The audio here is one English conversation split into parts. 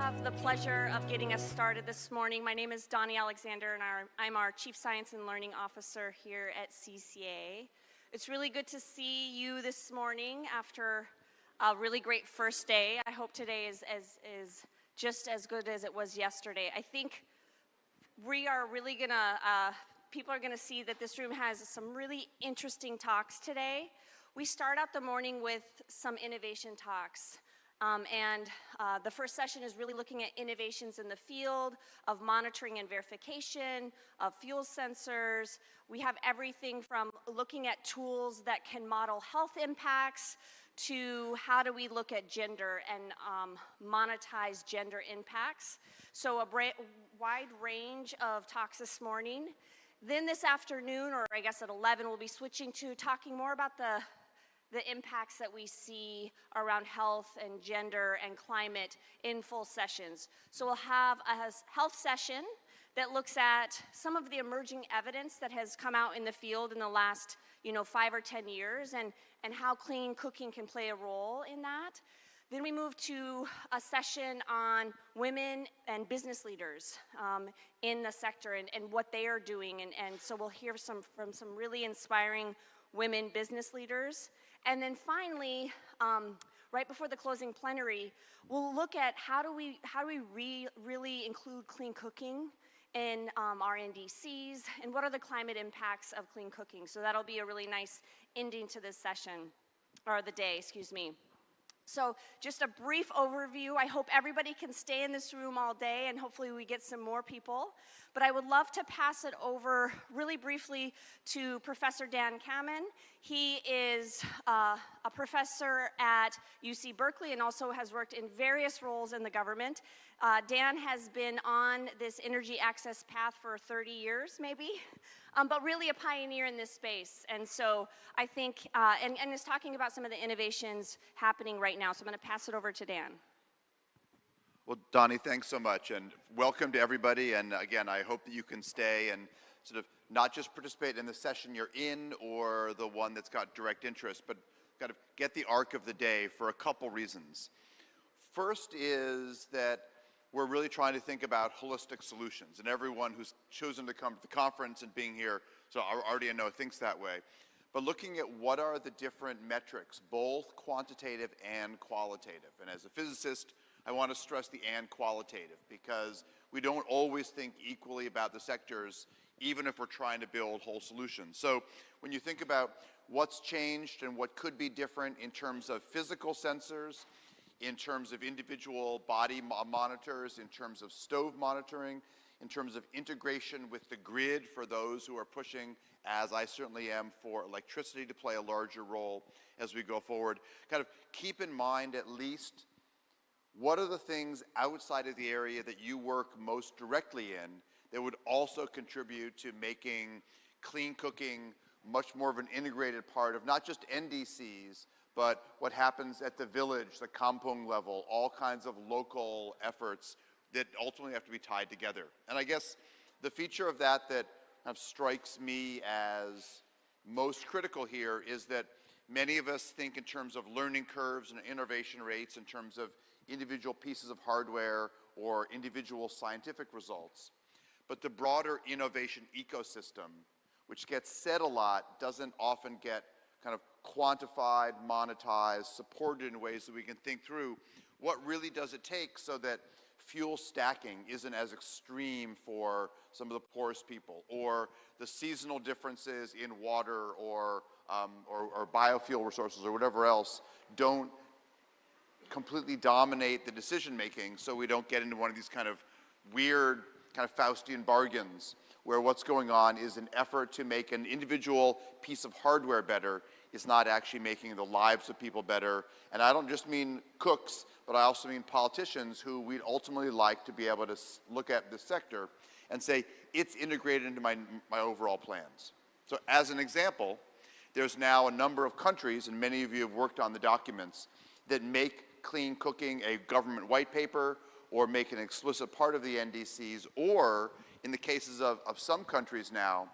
have the pleasure of getting us started this morning. My name is Donnie Alexander, and I'm our Chief Science and Learning Officer here at CCA. It's really good to see you this morning after a really great first day. I hope today is just as good as it was yesterday. I think we are really people are gonna see that this room has some really interesting talks today. We start out the morning with some innovation talks. The first session is really looking at innovations in the field of monitoring and verification, of fuel sensors. We have everything from looking at tools that can model health impacts to how do we look at gender and monetize gender impacts. So a wide range of talks this morning. Then this afternoon, or I guess at 11, we'll be switching to talking more about the impacts that we see around health and gender and climate in full sessions. So we'll have a health session that looks at some of the emerging evidence that has come out in the field in the last 5 or 10 years and how clean cooking can play a role in that. Then we move to a session on women and business leaders in the sector and what they are doing. And so we'll hear from some really inspiring women business leaders. And then finally, right before the closing plenary, we'll look at how do we really include clean cooking in our NDCs, and what are the climate impacts of clean cooking. So that'll be a really nice ending to this session, or the day, excuse me. So just a brief overview. I hope everybody can stay in this room all day, and hopefully we get some more people. But I would love to pass it over really briefly to Professor Dan Kamen. He is a professor at UC Berkeley and also has worked in various roles in the government. Dan has been on this energy access path for 30 years, maybe, but really a pioneer in this space. And so I think, and is talking about some of the innovations happening right now. So I'm going to pass it over to Dan. Well, Donnie, thanks so much, and welcome to everybody. And again, I hope that you can stay and sort of not just participate in the session you're in or the one that's got direct interest, but kind of get the arc of the day for a couple reasons. First is that we're really trying to think about holistic solutions, and everyone who's chosen to come to the conference and being here, so I already know thinks that way. But looking at what are the different metrics, both quantitative and qualitative. And as a physicist, I want to stress the and qualitative, because we don't always think equally about the sectors, even if we're trying to build whole solutions. So when you think about what's changed and what could be different in terms of physical sensors, in terms of individual body monitors, in terms of stove monitoring, in terms of integration with the grid for those who are pushing, as I certainly am, for electricity to play a larger role as we go forward, kind of keep in mind at least what are the things outside of the area that you work most directly in that would also contribute to making clean cooking much more of an integrated part of not just NDCs, but what happens at the village, the kampung level, all kinds of local efforts that ultimately have to be tied together. And I guess the feature of that kind of strikes me as most critical here is that many of us think in terms of learning curves and innovation rates, in terms of individual pieces of hardware or individual scientific results. But the broader innovation ecosystem, which gets said a lot, doesn't often get kind of quantified, monetized, supported in ways that we can think through what really does it take so that fuel stacking isn't as extreme for some of the poorest people, or the seasonal differences in water or biofuel resources or whatever else don't completely dominate the decision making, so we don't get into one of these kind of weird kind of Faustian bargains where what's going on is an effort to make an individual piece of hardware better is not actually making the lives of people better. And I don't just mean cooks, but I also mean politicians who we'd ultimately like to be able to look at this sector and say, it's integrated into my overall plans. So as an example, there's now a number of countries, and many of you have worked on the documents, that make clean cooking a government white paper or make an explicit part of the NDCs, or in the cases of some countries now,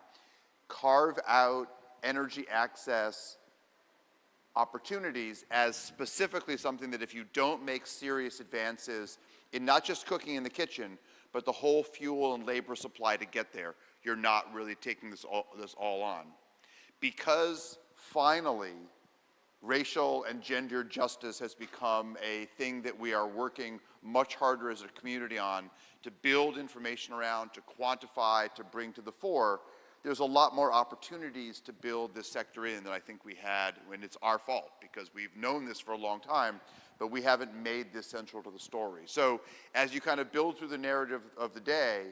carve out energy access opportunities as specifically something that if you don't make serious advances in not just cooking in the kitchen, but the whole fuel and labor supply to get there, you're not really taking this all on. Because finally, racial and gender justice has become a thing that we are working much harder as a community on to build information around, to quantify, to bring to the fore. There's a lot more opportunities to build this sector in than I think we had, when it's our fault, because we've known this for a long time, but we haven't made this central to the story. So as you kind of build through the narrative of the day,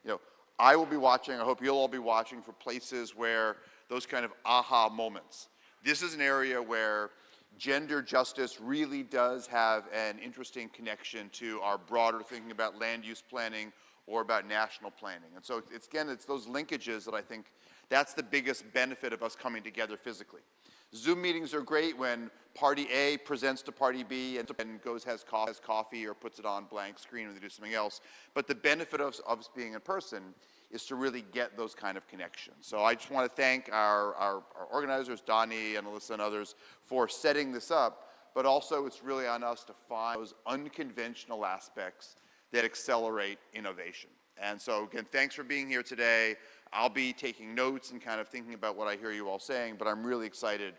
you know, I will be watching, I hope you'll all be watching for places where those kind of aha moments. This is an area where gender justice really does have an interesting connection to our broader thinking about land use planning or about national planning. And so it's, again, it's those linkages that I think that's the biggest benefit of us coming together physically. Zoom meetings are great when party A presents to party B and goes, has coffee or puts it on blank screen when they do something else. But the benefit of us being in person is to really get those kind of connections. So I just want to thank our organizers, Donnie and Alyssa and others, for setting this up, but also it's really on us to find those unconventional aspects that accelerate innovation. And so again, thanks for being here today. I'll be taking notes and kind of thinking about what I hear you all saying, but I'm really excited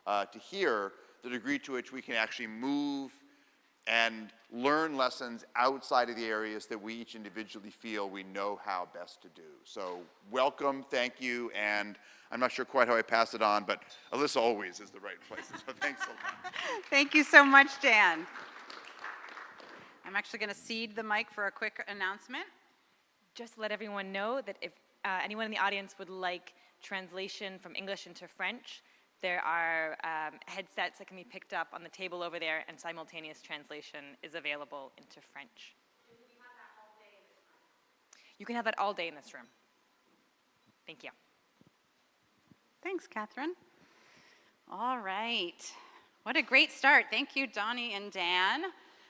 to hear the degree to which we can actually move and learn lessons outside of the areas that we each individually feel we know how best to do. So welcome, thank you, and I'm not sure quite how I pass it on, but Alyssa always is the right place, so thanks a lot. Thank you so much, Dan. I'm actually going to cede the mic for a quick announcement. Just to let everyone know that if anyone in the audience would like translation from English into French, there are headsets that can be picked up on the table over there, and simultaneous translation is available into French. And we have that all day in this room. You can have that all day in this room. Thank you. Thanks, Catherine. All right. What a great start. Thank you, Donnie and Dan.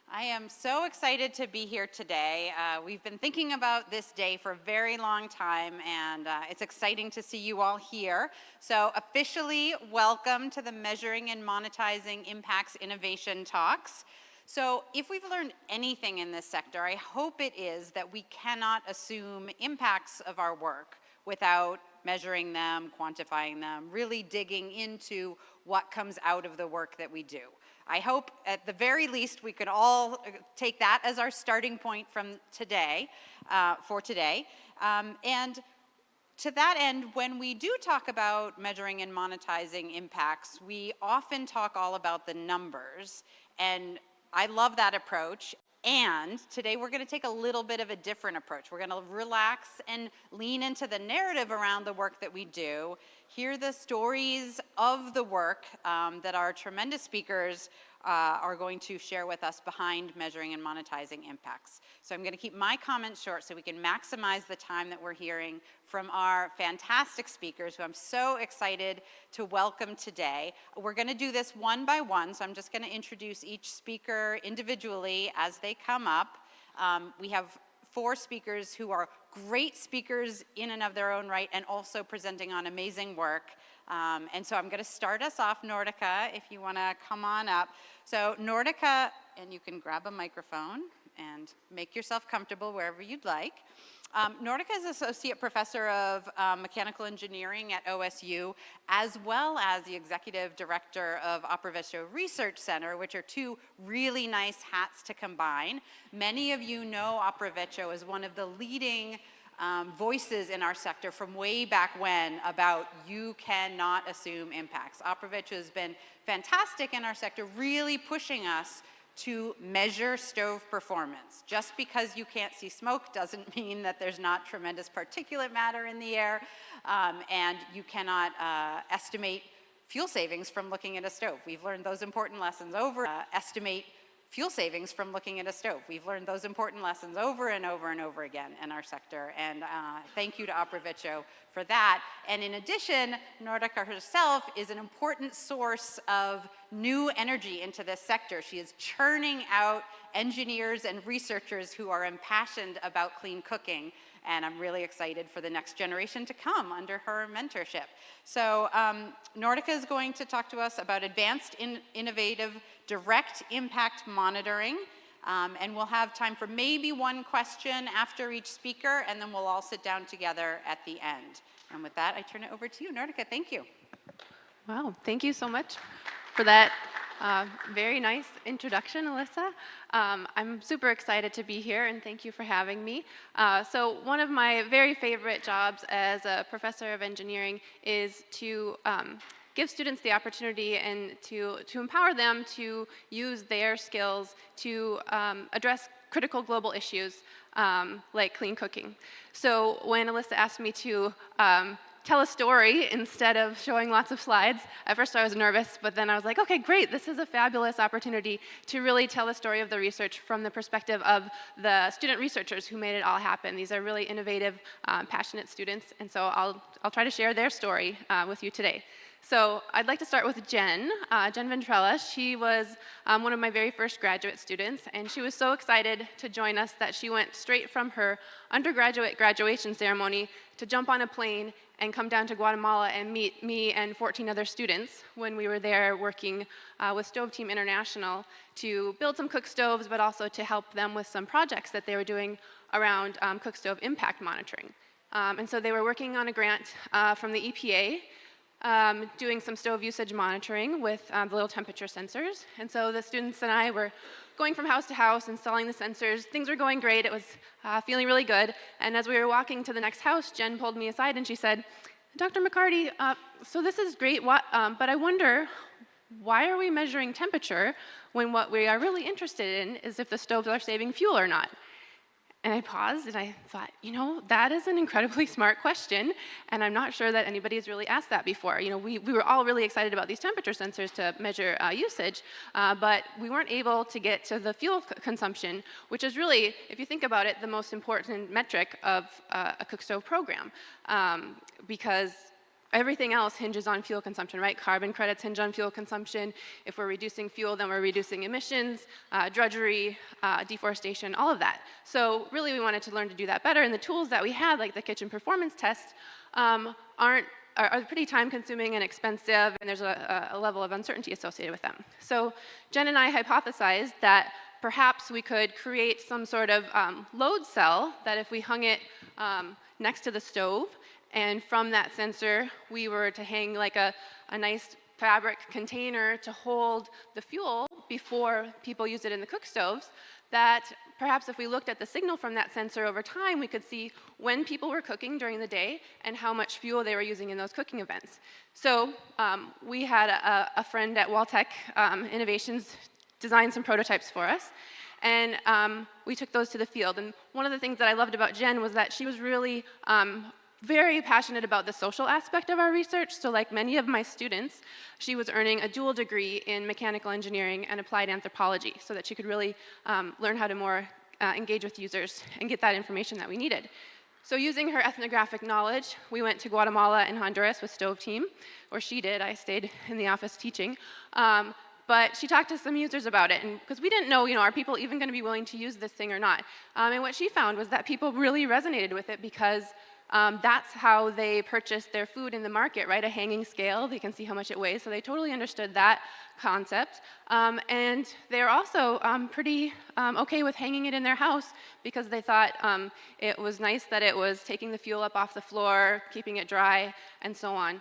I am so excited to be here today. We've been thinking about this day for a very long time, and it's exciting to see you all here. So officially, welcome to the Measuring and Monetizing Impacts Innovation Talks. So if we've learned anything in this sector, I hope it is that we cannot assume impacts of our work without measuring them, quantifying them, really digging into what comes out of the work that we do. I hope at the very least we could all take that as our starting point from today, for today. And to that end, when we do talk about measuring and monetizing impacts, we often talk all about the numbers. And I love that approach. And today we're going to take a little bit of a different approach. We're going to relax and lean into the narrative around the work that we do, hear the stories of the work that our tremendous speakers are going to share with us behind measuring and monetizing impacts. So I'm going to keep my comments short so we can maximize the time that we're hearing from our fantastic speakers, who I'm so excited to welcome today. We're going to do this one by one, so I'm just going to introduce each speaker individually as they come up. We have 4 speakers who are great speakers in and of their own right, and also presenting on amazing work. And so I'm going to start us off. Nordica, if you want to come on up. So Nordica, and you can grab a microphone and make yourself comfortable wherever you'd like. Nordica is Associate Professor of Mechanical Engineering at OSU, as well as the Executive Director of Aprovecho Research Center, which are 2 really nice hats to combine. Many of you know Aprovecho as one of the leading voices in our sector from way back when about you cannot assume impacts. Aprovecho has been fantastic in our sector, really pushing us to measure stove performance. Just because you can't see smoke doesn't mean that there's not tremendous particulate matter in the air, and you cannot estimate fuel savings from looking at a stove. We've learned those important lessons over. Estimate fuel savings from looking at a stove. We've learned those important lessons over and over and over again in our sector, and thank you to Aprovecho for that. And in addition, Nordica herself is an important source of new energy into this sector. She is churning out engineers and researchers who are impassioned about clean cooking. and I'm really excited for the next generation to come under her mentorship. So Nordica is going to talk to us about advanced innovative direct impact monitoring, and we'll have time for maybe one question after each speaker, and then we'll all sit down together at the end. And with that, I turn it over to you, Nordica. Thank you. Wow, thank you so much for that very nice introduction, Alyssa. I'm super excited to be here, and thank you for having me. So one of my very favorite jobs as a professor of engineering is to give students the opportunity and to empower them to use their skills to address critical global issues like clean cooking. So when Alyssa asked me to tell a story instead of showing lots of slides, at first I was nervous, but then I was like, okay, great, this is a fabulous opportunity to really tell the story of the research from the perspective of the student researchers who made it all happen. These are really innovative, passionate students, and so I'll try to share their story with you today. So I'd like to start with Jen Ventrella. She was one of my very first graduate students, and she was so excited to join us that she went straight from her undergraduate graduation ceremony to jump on a plane and come down to Guatemala and meet me and 14 other students when we were there working with Stove Team International to build some cook stoves, but also to help them with some projects that they were doing around cook stove impact monitoring. And so they were working on a grant from the EPA, doing some stove usage monitoring with the little temperature sensors. And so the students and I were going from house to house, installing the sensors. Things were going great. It was feeling really good. And as we were walking to the next house, Jen pulled me aside and she said, Dr. McCarty, so this is great, but I wonder, why are we measuring temperature when what we are really interested in is if the stoves are saving fuel or not? And I paused and I thought, you know, that is an incredibly smart question, and I'm not sure that anybody has really asked that before. You know, we were all really excited about these temperature sensors to measure usage, but we weren't able to get to the fuel consumption, which is really, if you think about it, the most important metric of a cook stove program, because everything else hinges on fuel consumption, right? Carbon credits hinge on fuel consumption. If we're reducing fuel, then we're reducing emissions, drudgery, deforestation, all of that. So really we wanted to learn to do that better, and the tools that we had, like the kitchen performance test, are pretty time consuming and expensive, and there's a level of uncertainty associated with them. So Jen and I hypothesized that perhaps we could create some sort of load cell that if we hung it next to the stove, and from that sensor, we were to hang like a nice fabric container to hold the fuel before people use it in the cook stoves, that perhaps if we looked at the signal from that sensor over time, we could see when people were cooking during the day and how much fuel they were using in those cooking events. So we had a friend at Waltech Innovations design some prototypes for us, and we took those to the field. And one of the things that I loved about Jen was that she was really very passionate about the social aspect of our research. So like many of my students, she was earning a dual degree in mechanical engineering and applied anthropology so that she could really learn how to more engage with users and get that information that we needed. So using her ethnographic knowledge, we went to Guatemala and Honduras with Stove Team, or she did. I stayed in the office teaching. But she talked to some users about it, and because we didn't know, are people even going to be willing to use this thing or not? And what she found was that people really resonated with it because that's how they purchase their food in the market, right? A hanging scale, they can see how much it weighs, so they totally understood that concept. And they're also pretty okay with hanging it in their house because they thought it was nice that it was taking the fuel up off the floor, keeping it dry, and so on.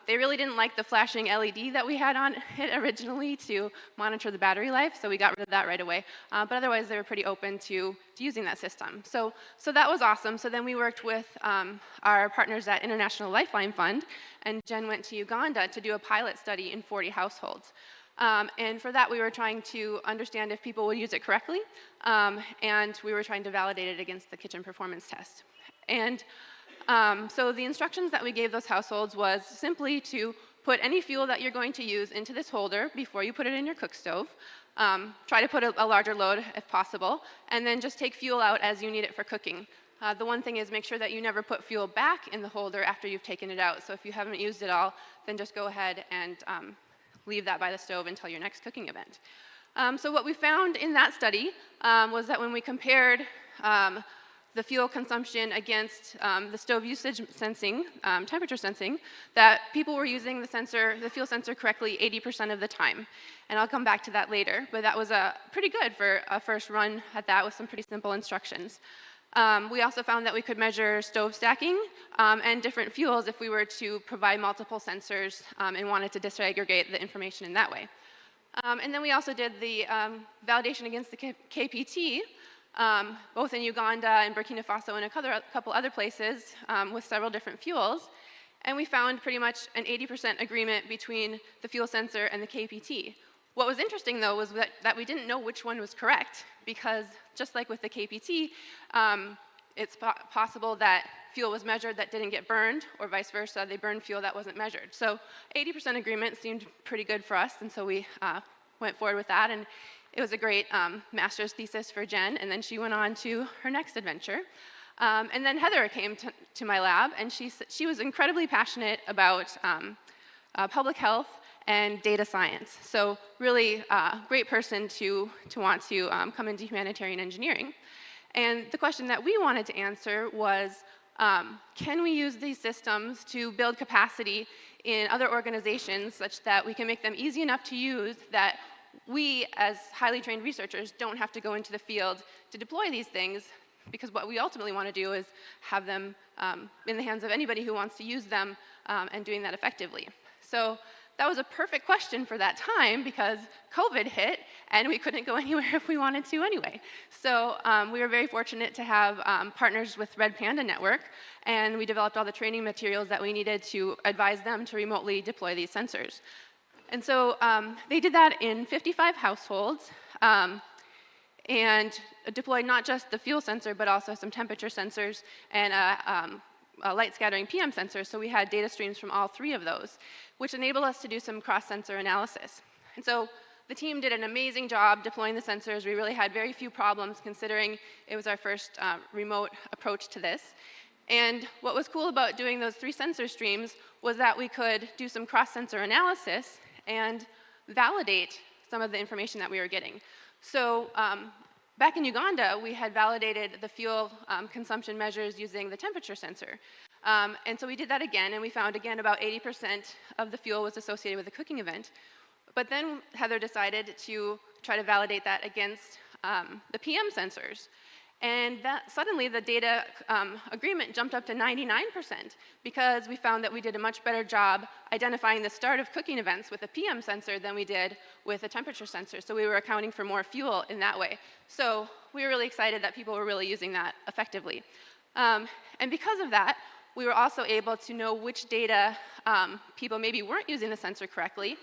They really didn't like the flashing LED that we had on it originally to monitor the battery life, so we got rid of that right away. But otherwise, they were pretty open to using that system. So that was awesome. So then we worked with our partners at International Lifeline Fund, and Jen went to Uganda to do a pilot study in 40 households. And for that, we were trying to understand if people would use it correctly, and we were trying to validate it against the kitchen performance test. And so the instructions that we gave those households was simply to put any fuel that you're going to use into this holder before you put it in your cook stove. Try to put a larger load if possible, and then just take fuel out as you need it for cooking. The one thing is make sure that you never put fuel back in the holder after you've taken it out. So if you haven't used it all, then just go ahead and leave that by the stove until your next cooking event. So what we found in that study was that when we compared the fuel consumption against the stove usage sensing, temperature sensing, that people were using the fuel sensor correctly 80% of the time. And I'll come back to that later, but that was pretty good for a first run at that with some pretty simple instructions. We also found that we could measure stove stacking and different fuels if we were to provide multiple sensors and wanted to disaggregate the information in that way. And then we also did the validation against the KPT, both in Uganda and Burkina Faso and a couple other places with several different fuels. And we found pretty much an 80% agreement between the fuel sensor and the KPT. What was interesting, though, was that we didn't know which one was correct, because just like with the KPT, it's possible that fuel was measured that didn't get burned, or vice versa, they burned fuel that wasn't measured. So 80% agreement seemed pretty good for us, and so we went forward with that, and it was a great master's thesis for Jen, and then she went on to her next adventure. And then Heather came to my lab, and she was incredibly passionate about public health and data science. So really great person to want to come into humanitarian engineering. And the question that we wanted to answer was, can we use these systems to build capacity in other organizations such that we can make them easy enough to use that we, as highly trained researchers, don't have to go into the field to deploy these things, because what we ultimately want to do is have them in the hands of anybody who wants to use them and doing that effectively. So that was a perfect question for that time, because COVID hit and we couldn't go anywhere if we wanted to anyway. So we were very fortunate to have partners with Red Panda Network, and we developed all the training materials that we needed to advise them to remotely deploy these sensors. And so they did that in 55 households and deployed not just the fuel sensor, but also some temperature sensors and a light scattering PM sensor. So we had data streams from all three of those, which enabled us to do some cross-sensor analysis. And so the team did an amazing job deploying the sensors. We really had very few problems, considering it was our first remote approach to this. And what was cool about doing those 3 sensor streams was that we could do some cross-sensor analysis and validate some of the information that we were getting. So back in Uganda, we had validated the fuel consumption measures using the temperature sensor. And so we did that again, and we found again about 80% of the fuel was associated with a cooking event. But then Heather decided to try to validate that against the PM sensors. And suddenly the data agreement jumped up to 99%, because we found that we did a much better job identifying the start of cooking events with a PM sensor than we did with a temperature sensor. So we were accounting for more fuel in that way. So we were really excited that people were really using that effectively. And because of that, we were also able to know which data people maybe weren't using the sensor correctly,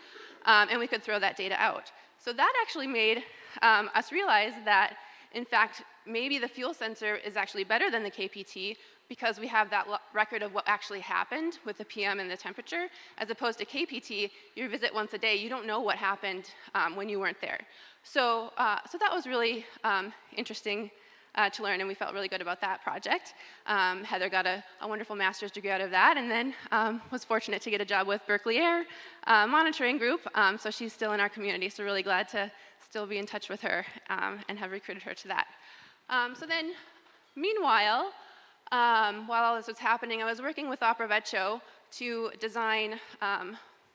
and we could throw that data out. So that actually made us realize that, in fact, maybe the fuel sensor is actually better than the KPT, because we have that record of what actually happened with the PM and the temperature, as opposed to KPT, you visit once a day, you don't know what happened when you weren't there. So that was really interesting to learn, and we felt really good about that project. Heather got a wonderful master's degree out of that, and then was fortunate to get a job with Berkeley Air monitoring group, so she's still in our community, so really glad to still be in touch with her and have recruited her to that. So then, meanwhile, while all this was happening, I was working with Opera to design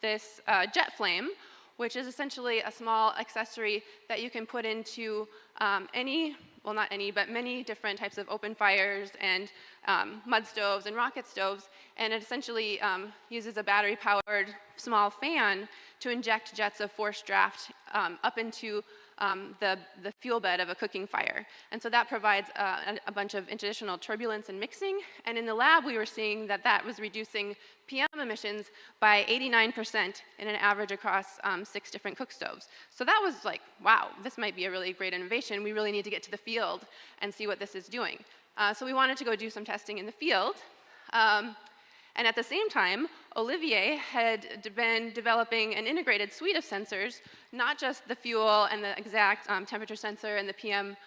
this jet flame, which is essentially a small accessory that you can put into well, not any, but many different types of open fires and mud stoves and rocket stoves, and it essentially uses a battery-powered small fan to inject jets of forced draft up into the fuel bed of a cooking fire. And so that provides a bunch of additional turbulence and mixing, and in the lab we were seeing that that was reducing PM emissions by 89% in an average across 6 different cook stoves. So that was like, wow, this might be a really great innovation. We really need to get to the field and see what this is doing. So we wanted to go do some testing in the field. And at the same time, Olivier had been developing an integrated suite of sensors, not just the fuel and the exact temperature sensor and the PM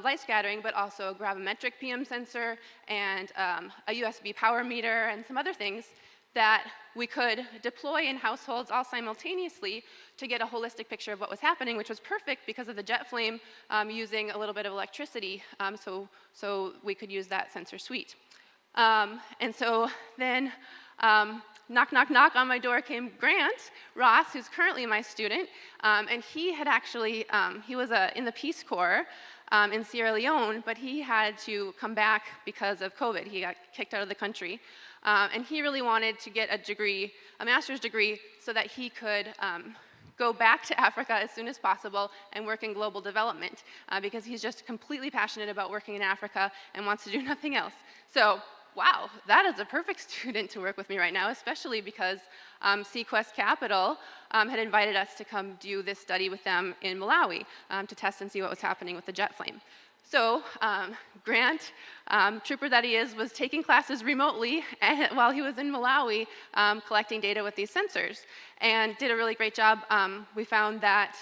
light scattering, but also a gravimetric PM sensor and a USB power meter and some other things that we could deploy in households all simultaneously to get a holistic picture of what was happening, which was perfect because of the jet flame using a little bit of electricity, so we could use that sensor suite. And so then, knock, knock, knock, on my door came Grant Ross, who's currently my student, and he had actually, he was in the Peace Corps in Sierra Leone, but he had to come back because of COVID. He got kicked out of the country. And he really wanted to get a degree, a master's degree, so that he could go back to Africa as soon as possible and work in global development, because he's just completely passionate about working in Africa and wants to do nothing else. So, wow, that is a perfect student to work with me right now, especially because Sequest Capital had invited us to come do this study with them in Malawi to test and see what was happening with the jet flame. So Grant, trooper that he is, was taking classes remotely while he was in Malawi collecting data with these sensors, and did a really great job. We found that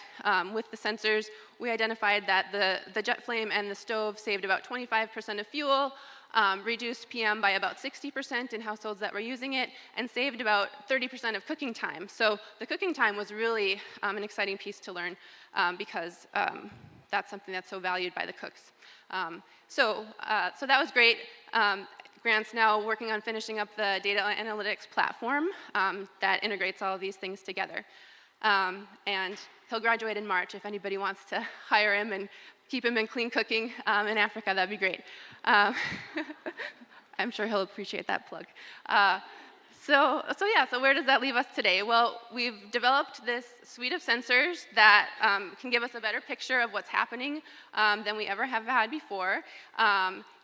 with the sensors, we identified that the jet flame and the stove saved about 25% of fuel, reduced PM by about 60% in households that were using it, and saved about 30% of cooking time. So the cooking time was really an exciting piece to learn because that's something that's so valued by the cooks. So that was great. Grant's now working on finishing up the data analytics platform that integrates all of these things together. And he'll graduate in March. If anybody wants to hire him and keep him in clean cooking in Africa, that'd be great. I'm sure he'll appreciate that plug. So where does that leave us today? Well, we've developed this suite of sensors that can give us a better picture of what's happening than we ever have had before.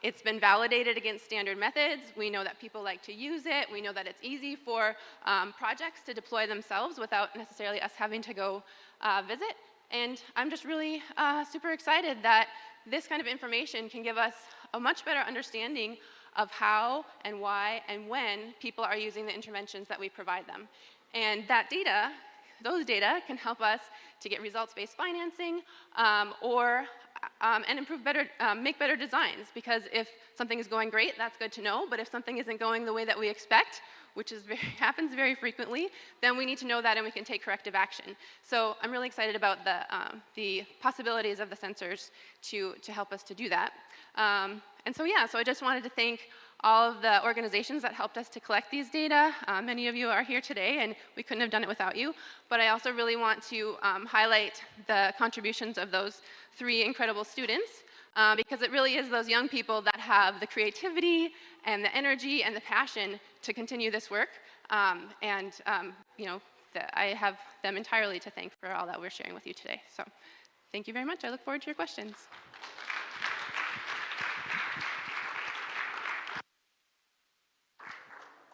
It's been validated against standard methods. We know that people like to use it. We know that it's easy for projects to deploy themselves without necessarily us having to go visit. And I'm just really super excited that this kind of information can give us a much better understanding of how and why and when people are using the interventions that we provide them. And that data, those data can help us to get results-based financing and improve better, make better designs, because if something is going great, that's good to know, but if something isn't going the way that we expect, which is happens very frequently, then we need to know that and we can take corrective action. So I'm really excited about the possibilities of the sensors to help us to do that. And so I just wanted to thank all of the organizations that helped us to collect these data. Many of you are here today, and we couldn't have done it without you. But I also really want to highlight the contributions of those 3 incredible students, because it really is those young people that have the creativity and the energy and the passion to continue this work. I have them entirely to thank for all that we're sharing with you today. So thank you very much. I look forward to your questions.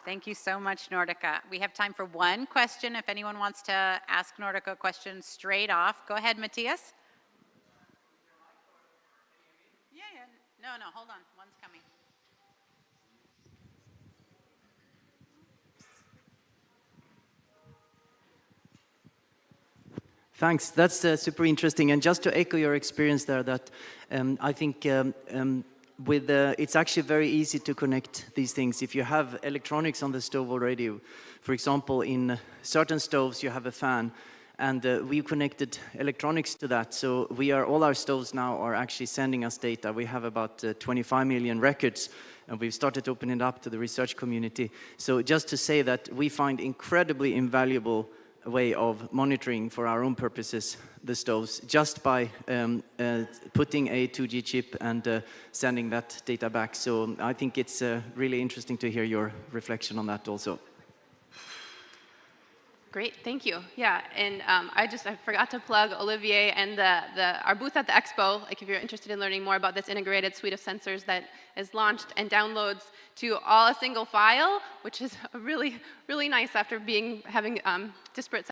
Thank you so much, Nordica. We have time for one question. If anyone wants to ask Nordica a question straight off, go ahead, Matthias. Yeah. No, hold on. One's coming. Thanks. That's super interesting. And just to echo your experience there, that I think it's actually very easy to connect these things. If you have electronics on the stove already, for example, in certain stoves you have a fan, and we connected electronics to that. So all our stoves now are actually sending us data. We have about 25 million records, and we've started opening it up to the research community. So just to say that we find incredibly invaluable way of monitoring for our own purposes the stoves just by putting a 2G chip and sending that data back. So I think it's really interesting to hear your reflection on that also. Great, thank you. Yeah, and I forgot to plug Olivier and our booth at the Expo. Like, if you're interested in learning more about this integrated suite of sensors that is launched and downloads to all a single file, which is really, really nice after having disparate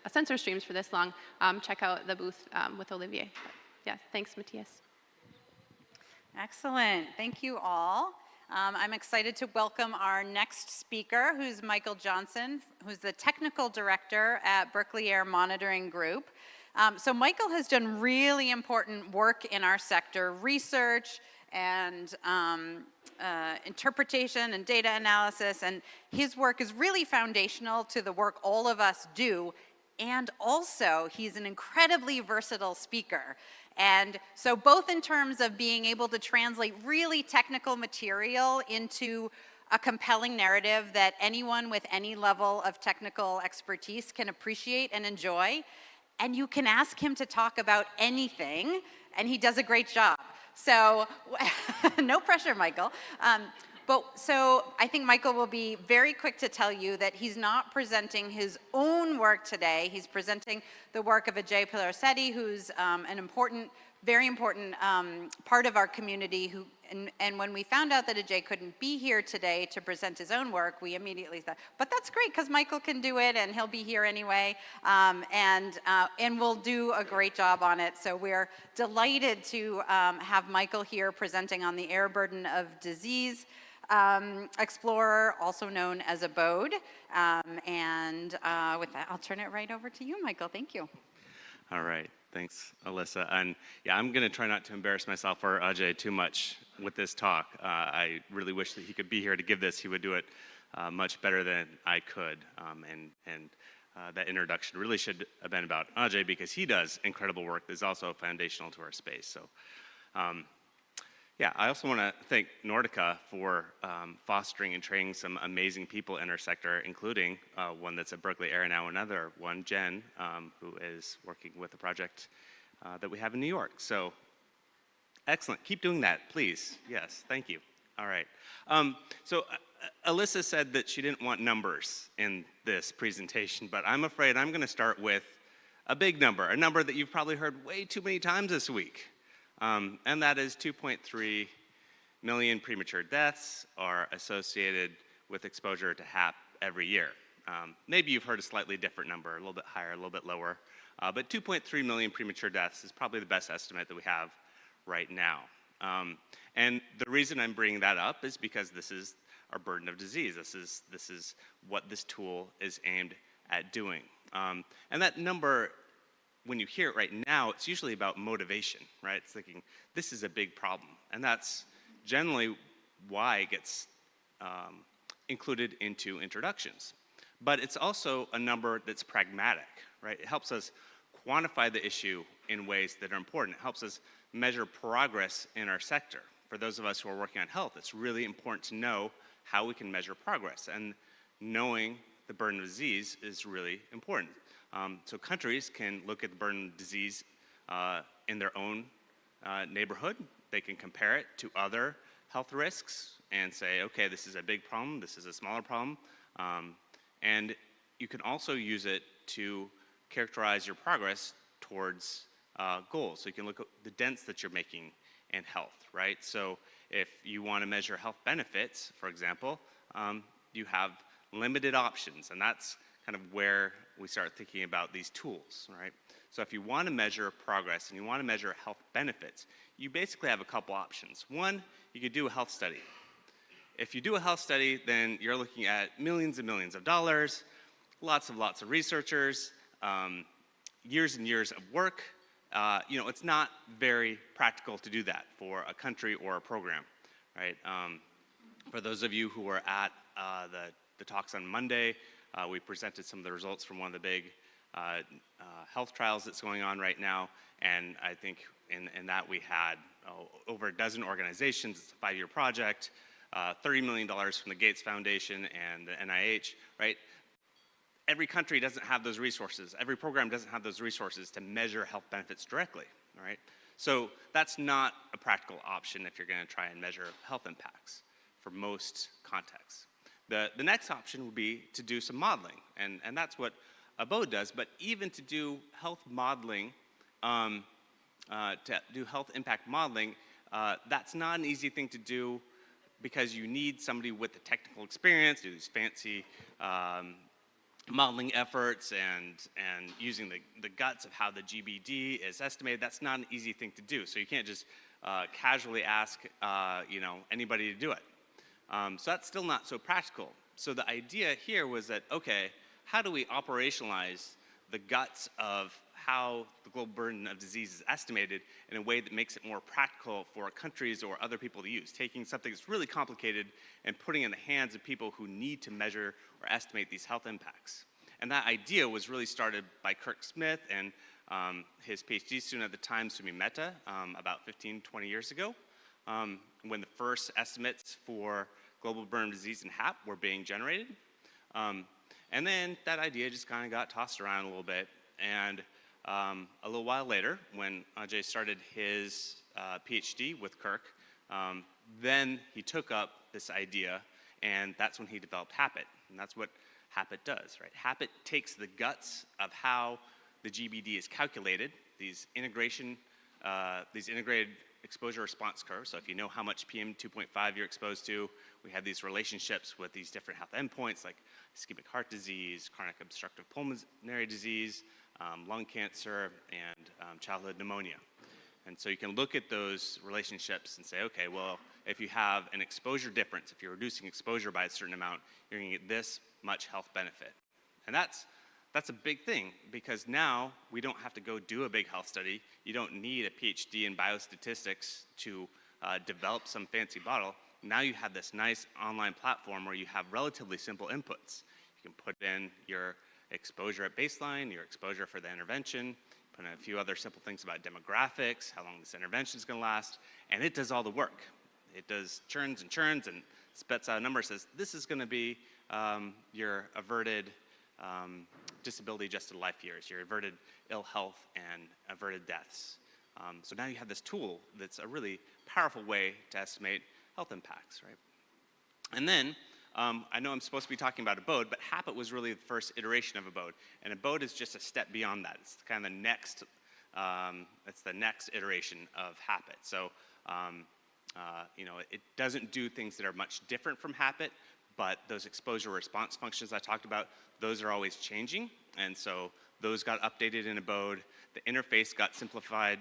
sensor streams for this long. Check out the booth with Olivier. But, yeah, thanks, Matthias. Excellent. Thank you all. I'm excited to welcome our next speaker, who's Michael Johnson, who's the Technical Director at Berkeley Air Monitoring Group. So Michael has done really important work in our sector, research and interpretation and data analysis, and his work is really foundational to the work all of us do. And also, he's an incredibly versatile speaker. And so both in terms of being able to translate really technical material into a compelling narrative that anyone with any level of technical expertise can appreciate and enjoy, and you can ask him to talk about anything, and he does a great job. So, no pressure, Michael. So I think Michael will be very quick to tell you that he's not presenting his own work today. He's presenting the work of Ajay Pilarsetti, who's an important, very important part of our community. And when we found out that Ajay couldn't be here today to present his own work, we immediately thought, but that's great because Michael can do it and he'll be here anyway, and we'll do a great job on it. So we're delighted to have Michael here presenting on the air burden of disease explorer, also known as a BODE. With that, I'll turn it right over to you, Michael. Thank you. All right. Thanks, Alyssa. And yeah, I'm going to try not to embarrass myself or Ajay too much with this talk. I really wish that he could be here to give this. He would do it much better than I could. That introduction really should have been about Ajay because he does incredible work that's also foundational to our space. So yeah, I also want to thank Nordica for fostering and training some amazing people in our sector, including one that's at Berkeley Air now, another one, Jen, who is working with a project that we have in New York. So excellent. Keep doing that, please. Yes, thank you. All right. Alyssa said that she didn't want numbers in this presentation, but I'm afraid I'm going to start with a big number, a number that you've probably heard way too many times this week. And that is 2.3 million premature deaths are associated with exposure to HAP every year. Maybe you've heard a slightly different number, a little bit higher, a little bit lower, but 2.3 million premature deaths is probably the best estimate that we have right now. And the reason I'm bringing that up is because this is our burden of disease. This is what this tool is aimed at doing. And that number, when you hear it right now, it's usually about motivation, right? It's thinking, this is a big problem. And that's generally why it gets included into introductions. But it's also a number that's pragmatic, right? It helps us quantify the issue in ways that are important. It helps us measure progress in our sector. For those of us who are working on health, it's really important to know how we can measure progress. And knowing the burden of disease is really important. So countries can look at the burden of disease in their own neighborhood. They can compare it to other health risks and say, okay, this is a big problem, this is a smaller problem. And you can also use it to characterize your progress towards goals. So you can look at the dents that you're making in health, right? So if you want to measure health benefits, for example, you have limited options, and that's kind of where we start thinking about these tools, right? So if you want to measure progress and you want to measure health benefits, you basically have a couple options. One, you could do a health study. If you do a health study, then you're looking at millions and millions of dollars, lots of researchers, years and years of work. It's not very practical to do that for a country or a program, right? For those of you who were at the talks on Monday, we presented some of the results from one of the big health trials that's going on right now, and I think in that we had over a dozen organizations. It's a 5-year project, $30 million from the Gates Foundation and the NIH, right? Every country doesn't have those resources. Every program doesn't have those resources to measure health benefits directly, all right? So that's not a practical option if you're going to try and measure health impacts for most contexts. The next option would be to do some modeling, and that's what a BODE does, but even to do health modeling, to do health impact modeling, that's not an easy thing to do because you need somebody with the technical experience to do these fancy modeling efforts and using the guts of how the GBD is estimated. That's not an easy thing to do, so you can't just casually ask anybody to do it. So that's still not so practical. So the idea here was that, okay, how do we operationalize the guts of how the global burden of disease is estimated in a way that makes it more practical for countries or other people to use, taking something that's really complicated and putting it in the hands of people who need to measure or estimate these health impacts. And that idea was really started by Kirk Smith and his PhD student at the time, Sumi Mehta, about 15, 20 years ago, when the first estimates for global burden of disease and HAP were being generated. And then that idea just kind of got tossed around a little bit. And a little while later, when Ajay started his PhD with Kirk, then he took up this idea, and that's when he developed HAPIT. And that's what HAPIT does, right? HAPIT takes the guts of how the GBD is calculated, these integrated exposure response curves. So if you know how much PM2.5 you're exposed to, we have these relationships with these different health endpoints like ischemic heart disease, chronic obstructive pulmonary disease, lung cancer, and childhood pneumonia. And so you can look at those relationships and say, okay, well, if you have an exposure difference, if you're reducing exposure by a certain amount, you're going to get this much health benefit. And that's a big thing, because now we don't have to go do a big health study. You don't need a PhD in biostatistics to develop some fancy model. Now you have this nice online platform where you have relatively simple inputs. You can put in your exposure at baseline, your exposure for the intervention, put in a few other simple things about demographics, how long this intervention is going to last, and it does all the work. It does churns and churns and spits out a number, says this is going to be your averted disability-adjusted life years, your averted ill health and averted deaths. So now you have this tool that's a really powerful way to estimate health impacts, right? And then, I know I'm supposed to be talking about ABODE, but HAPIT was really the first iteration of ABODE, and ABODE is just a step beyond that. It's kind of the next, it's the next iteration of HAPIT. So, you know, it doesn't do things that are much different from HAPIT, but those exposure response functions I talked about, those are always changing, and so those got updated in ABODE. The interface got simplified.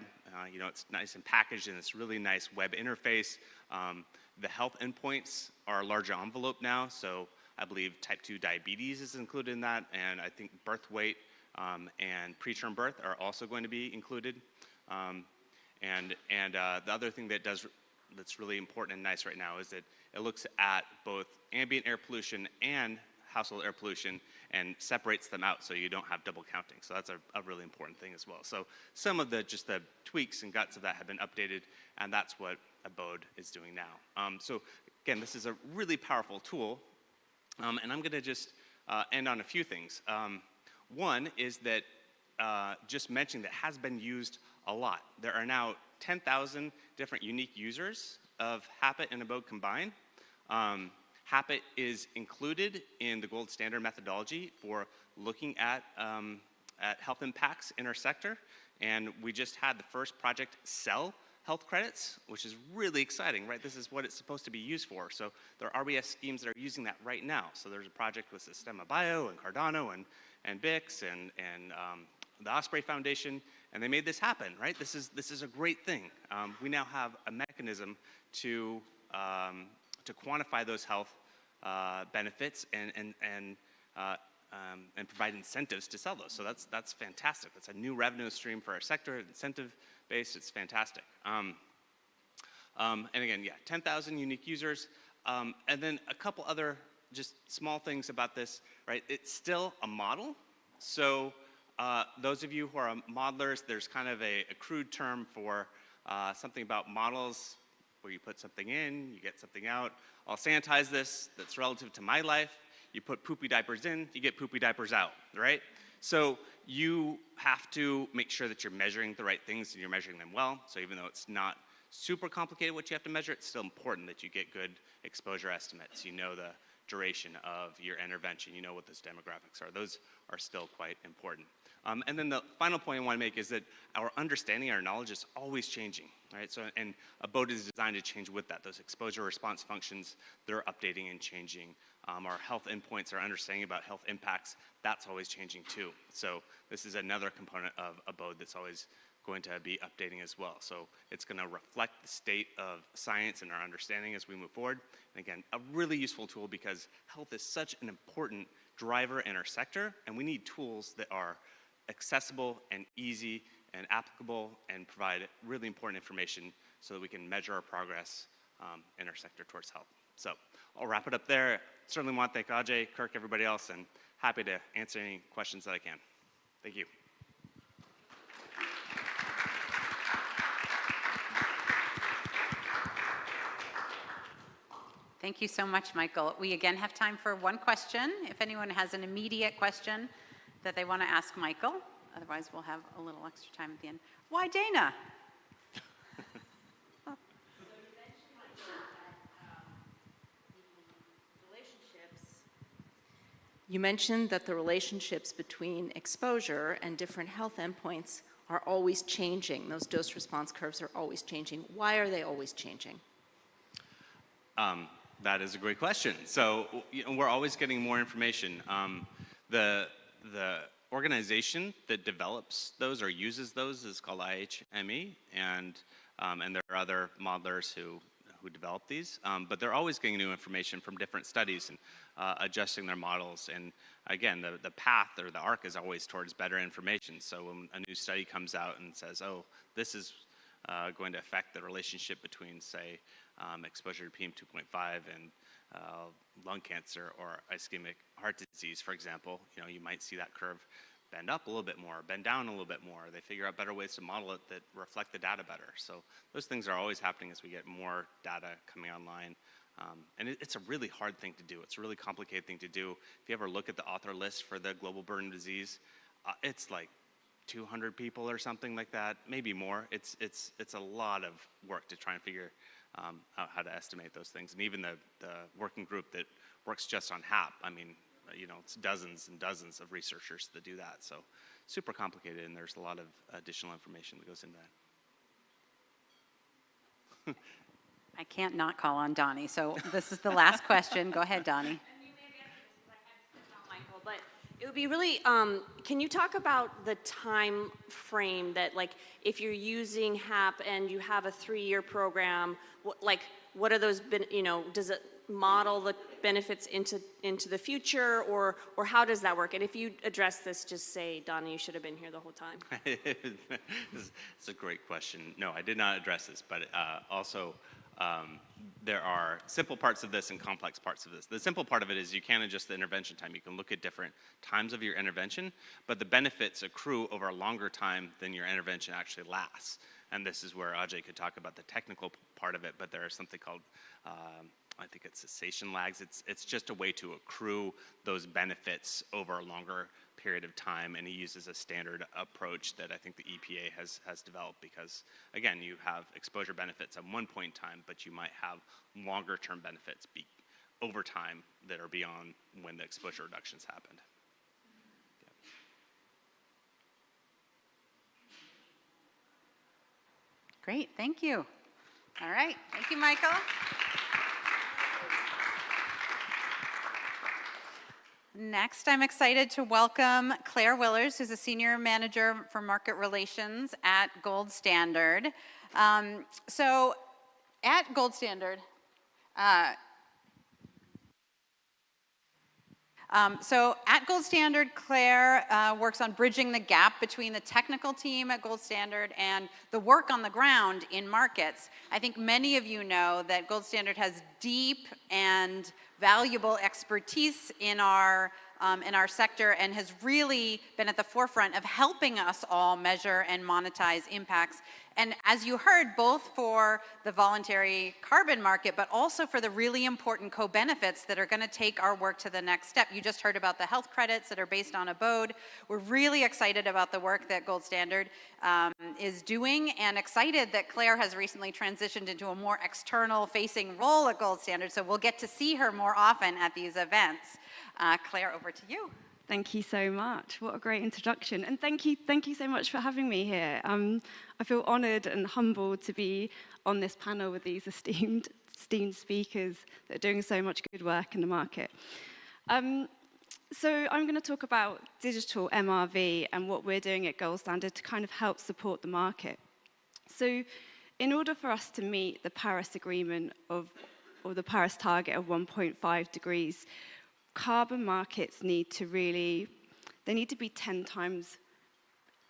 You know, it's nice and packaged in this really nice web interface. The health endpoints are a larger envelope now, so I believe type 2 diabetes is included in that, and I think birth weight and preterm birth are also going to be included. The other thing that that's really important and nice right now is that it looks at both ambient air pollution and household air pollution and separates them out so you don't have double counting. So that's a really important thing as well. So some of the tweaks and guts of that have been updated, and that's what ABODE is doing now. So again, this is a really powerful tool, and I'm going to just end on a few things. One is that just mentioning that has been used a lot. There are now 10,000 different unique users of HAPIT and ABODE combined. HAPIT is included in the gold standard methodology for looking at health impacts in our sector, and we just had the first project sell health credits, which is really exciting, right? This is what it's supposed to be used for. So there are RBS schemes that are using that right now. So there's a project with Sistema Bio and Cardano and BIX and the Osprey Foundation, and they made this happen, right? This is a great thing. We now have a mechanism to quantify those health benefits and provide incentives to sell those. So that's fantastic. That's a new revenue stream for our sector, incentive based. It's fantastic. And again, yeah, 10,000 unique users, and then a couple other just small things about this, right? It's still a model. So those of you who are modelers, there's kind of a crude term for something about models where you put something in, you get something out. I'll sanitize this, that's relative to my life. You put poopy diapers in, you get poopy diapers out, right? So you have to make sure that you're measuring the right things and you're measuring them well. So even though it's not super complicated what you have to measure, it's still important that you get good exposure estimates. You know the duration of your intervention, you know what those demographics are. Those are still quite important. And then the final point I want to make is that our understanding, our knowledge is always changing, right? So, and ABODE is designed to change with that. Those exposure response functions, they're updating and changing. Our health endpoints, our understanding about health impacts, that's always changing too. So this is another component of ABODE that's always going to be updating as well. So it's going to reflect the state of science and our understanding as we move forward. And again, a really useful tool because health is such an important driver in our sector, and we need tools that are accessible and easy and applicable and provide really important information so that we can measure our progress in our sector towards health. So I'll wrap it up there. Certainly want to thank Ajay, Kirk, everybody else, and happy to answer any questions that I can. Thank you. Thank you so much, Michael. We again have time for one question. If anyone has an immediate question that they want to ask Michael, otherwise we'll have a little extra time at the end. Why Dana? You mentioned that the relationships between exposure and different health endpoints are always changing. Those dose response curves are always changing. Why are they always changing? That is a great question. So we're always getting more information. The organization that develops those or uses those is called IHME, and there are other modelers who develop these. But they're always getting new information from different studies and adjusting their models. And again, the path or the arc is always towards better information. So when a new study comes out and says, oh, this is going to affect the relationship between, say, exposure to PM2.5 and lung cancer or ischemic heart disease, for example, you might see that curve bend up a little bit more, bend down a little bit more. They figure out better ways to model it that reflect the data better. So those things are always happening as we get more data coming online. And it's a really hard thing to do. It's a really complicated thing to do. If you ever look at the author list for the global burden of disease, it's like 200 people or something like that, maybe more. It's a lot of work to try and figure out how to estimate those things. And even the working group that works just on HAP, I mean, it's dozens and dozens of researchers that do that. So super complicated, and there's a lot of additional information that goes into that. I can't not call on Donnie, so this is the last question. Go ahead, Donnie. And you may have answered this because I had to step out, Michael, but it would be really, can you talk about the time frame that, like, if you're using HAP and you have a 3-year program, what are those, does it model the benefits into the future, or how does that work? And if you address this, just say, Donnie, you should have been here the whole time. It's a great question. No, I did not address this, but also there are simple parts of this and complex parts of this. The simple part of it is you can adjust the intervention time. You can look at different times of your intervention, but the benefits accrue over a longer time than your intervention actually lasts. And this is where Ajay could talk about the technical part of it, but there is something called, I think it's cessation lags. It's just a way to accrue those benefits over a longer period of time, and he uses a standard approach that I think the EPA has developed because, again, you have exposure benefits at one point in time, but you might have longer term benefits over time that are beyond when the exposure reductions happened. Great, thank you. All right, thank you, Michael. Next, I'm excited to welcome Claire Willers, who's a Senior Manager for Market Relations at Gold Standard. So at Gold Standard, Claire works on bridging the gap between the technical team at Gold Standard and the work on the ground in markets. I think many of you know that Gold Standard has deep and valuable expertise in our sector and has really been at the forefront of helping us all measure and monetize impacts. And as you heard, both for the voluntary carbon market, but also for the really important co-benefits that are going to take our work to the next step. You just heard about the health credits that are based on abode. We're really excited about the work that Gold Standard is doing, and excited that Claire has recently transitioned into a more external-facing role at Gold Standard, so we'll get to see her more often at these events. Claire, over to you. Thank you so much. What a great introduction. And thank you so much for having me here. I feel honored and humbled to be on this panel with these esteemed speakers that are doing so much good work in the market. So I'm going to talk about digital MRV and what we're doing at Gold Standard to kind of help support the market. So in order for us to meet the Paris Agreement or the Paris target of 1.5 degrees, carbon markets need to be 10 times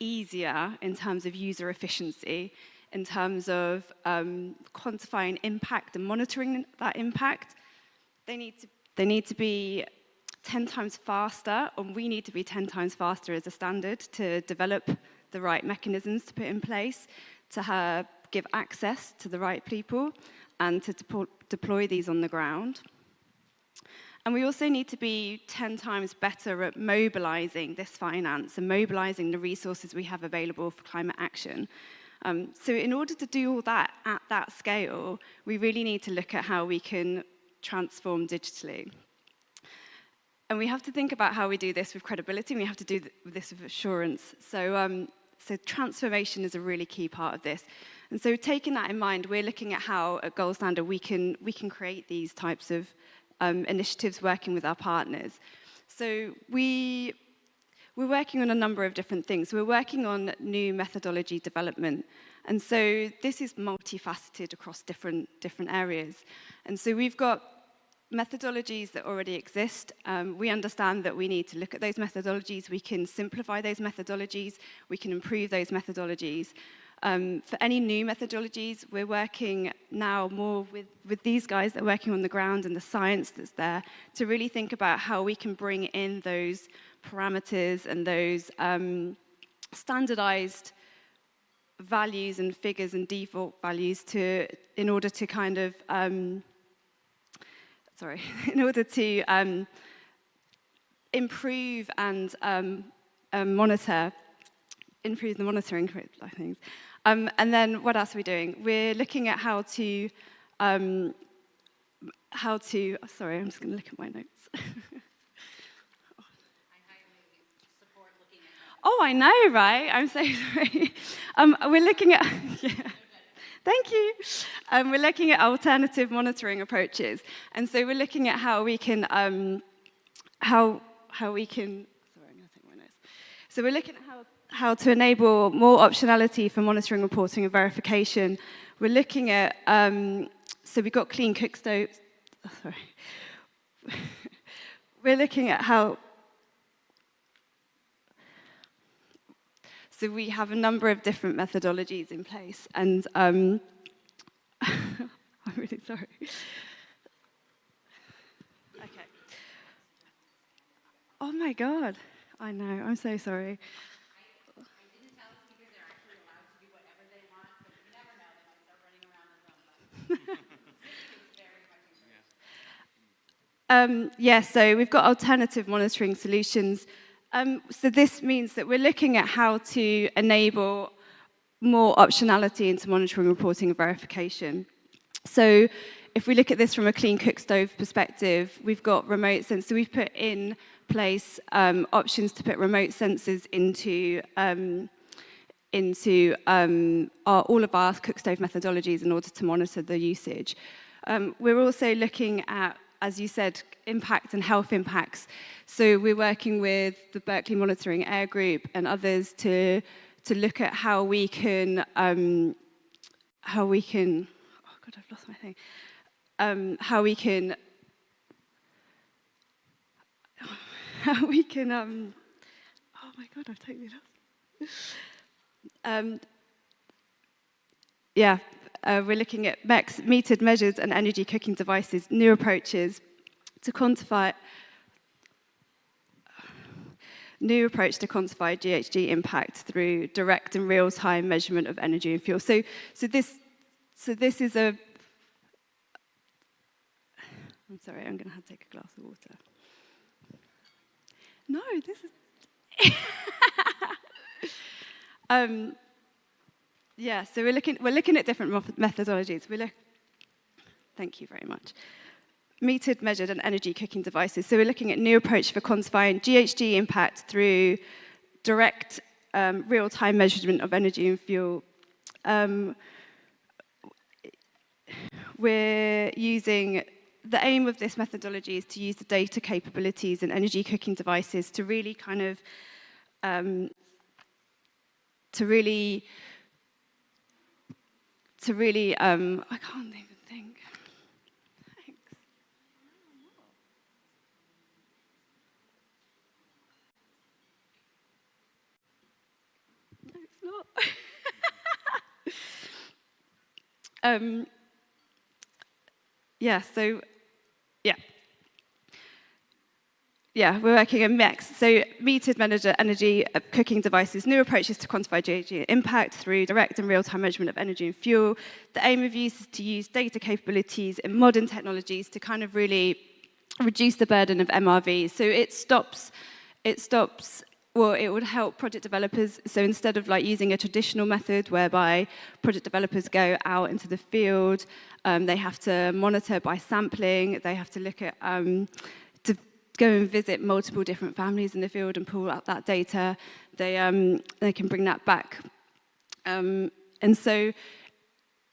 easier in terms of user efficiency, in terms of quantifying impact and monitoring that impact. They need to be 10 times faster, and we need to be 10 times faster as a standard to develop the right mechanisms to put in place, to give access to the right people, and to deploy these on the ground. And we also need to be 10 times better at mobilizing this finance and mobilizing the resources we have available for climate action. So in order to do all that at that scale, we really need to look at how we can transform digitally. And we have to think about how we do this with credibility, and we have to do this with assurance. So transformation is a really key part of this. And so taking that in mind, we're looking at how at Gold Standard we can create these types of initiatives working with our partners. So we're working on a number of different things. We're working on new methodology development. And so this is multifaceted across different areas. And so we've got methodologies that already exist. We understand that we need to look at those methodologies. We can simplify those methodologies. We can improve those methodologies. For any new methodologies, we're working now more with these guys that are working on the ground and the science that's there to really think about how we can bring in those parameters and those standardized values and figures and default values in order to kind of in order to improve and improve the monitoring things. And then what else are we doing? We're looking at how to, sorry, I'm just going to look at my notes. Oh, I know, right? I'm so sorry. We're looking at, yeah. Thank you. We're looking at alternative monitoring approaches. And so we're looking at how we can, sorry, I'm going to take my notes. So we're looking at how to enable more optionality for monitoring, reporting, and verification. We're looking at, so we've got clean cook stoves, sorry. We're looking at how, so we have a number of different methodologies in place, and I'm really sorry. Okay. Oh my God, I know, I'm so sorry. So we've got alternative monitoring solutions. So this means that we're looking at how to enable more optionality into monitoring, reporting, and verification. So if we look at this from a clean cook stove perspective, we've got remote sensors. So we've put in place options to put remote sensors into all of our cook stove methodologies in order to monitor the usage. We're also looking at, as you said, impact and health impacts. So we're working with the Berkeley Monitoring Air Group and others to look at how we can, oh God, I've lost my thing. How we can, oh my God, I've totally lost. We're looking at metered measures and energy cooking devices, new approaches to quantify, new approach to quantify GHG impact through direct and real-time measurement of energy and fuel. So this is a, I'm sorry, I'm going to have to take a glass of water. No, this is. Yeah, so we're looking at different methodologies. Thank you very much. Metered, measured, and energy cooking devices. So we're looking at new approach for quantifying GHG impact through direct real-time measurement of energy and fuel. We're using, the aim of this methodology is to use the data capabilities and energy cooking devices to really kind of, I can't even think. Thanks. Yeah, so, yeah. Yeah, we're working in mix. So metered energy cooking devices, new approaches to quantify GHG impact through direct and real-time measurement of energy and fuel. The aim of use is to use data capabilities in modern technologies to kind of really reduce the burden of MRVs. So well, it would help project developers. So instead of like using a traditional method whereby project developers go out into the field, they have to monitor by sampling, they have to look at to go and visit multiple different families in the field and pull out that data. They can bring that back. And so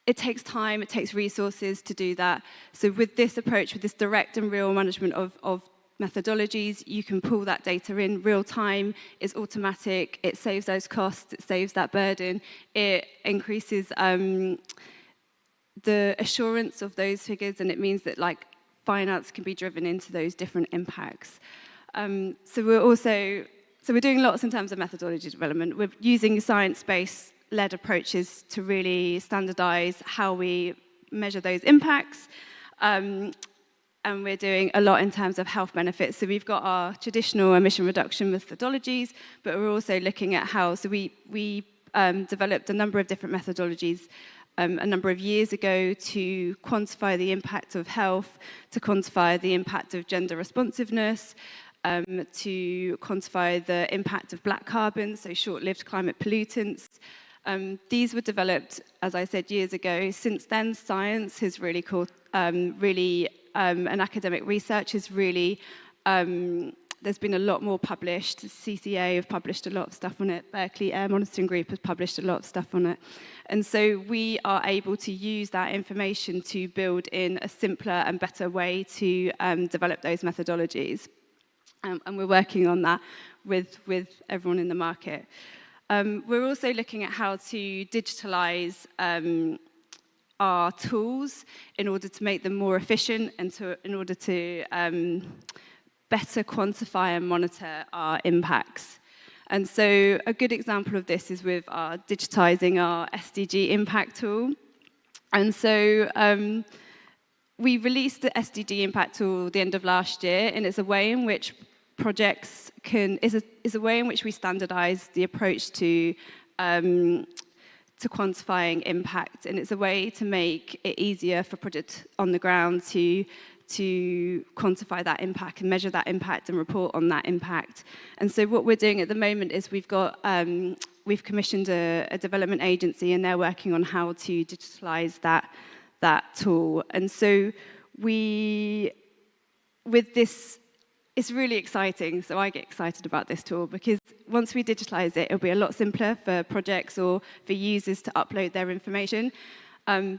it takes time, it takes resources to do that. So with this approach, with this direct and real management of methodologies, you can pull that data in real time, it's automatic, it saves those costs, it saves that burden, it increases the assurance of those figures, and it means that like finance can be driven into those different impacts. So we're doing lots in terms of methodology development. We're using science-based led approaches to really standardize how we measure those impacts. And we're doing a lot in terms of health benefits. So we've got our traditional emission reduction methodologies, but we're also looking at how, so we developed a number of different methodologies a number of years ago to quantify the impact of health, to quantify the impact of gender responsiveness, to quantify the impact of black carbon, so short-lived climate pollutants. These were developed, as I said, years ago. Since then, science has really and academic research has really, there's been a lot more published. CCA have published a lot of stuff on it. Berkeley Air Monitoring Group has published a lot of stuff on it. And so we are able to use that information to build in a simpler and better way to develop those methodologies. And we're working on that with everyone in the market. We're also looking at how to digitalize our tools in order to make them more efficient and in order to better quantify and monitor our impacts. And so a good example of this is with our digitizing our SDG impact tool. And so we released the SDG impact tool at the end of last year, and it's a way in which projects is a way in which we standardize the approach to quantifying impact, and it's a way to make it easier for projects on the ground to quantify that impact and measure that impact and report on that impact. And so what we're doing at the moment is we've commissioned a development agency, and they're working on how to digitalize that tool. And so with this, it's really exciting. So I get excited about this tool because once we digitalize it, it'll be a lot simpler for projects or for users to upload their information.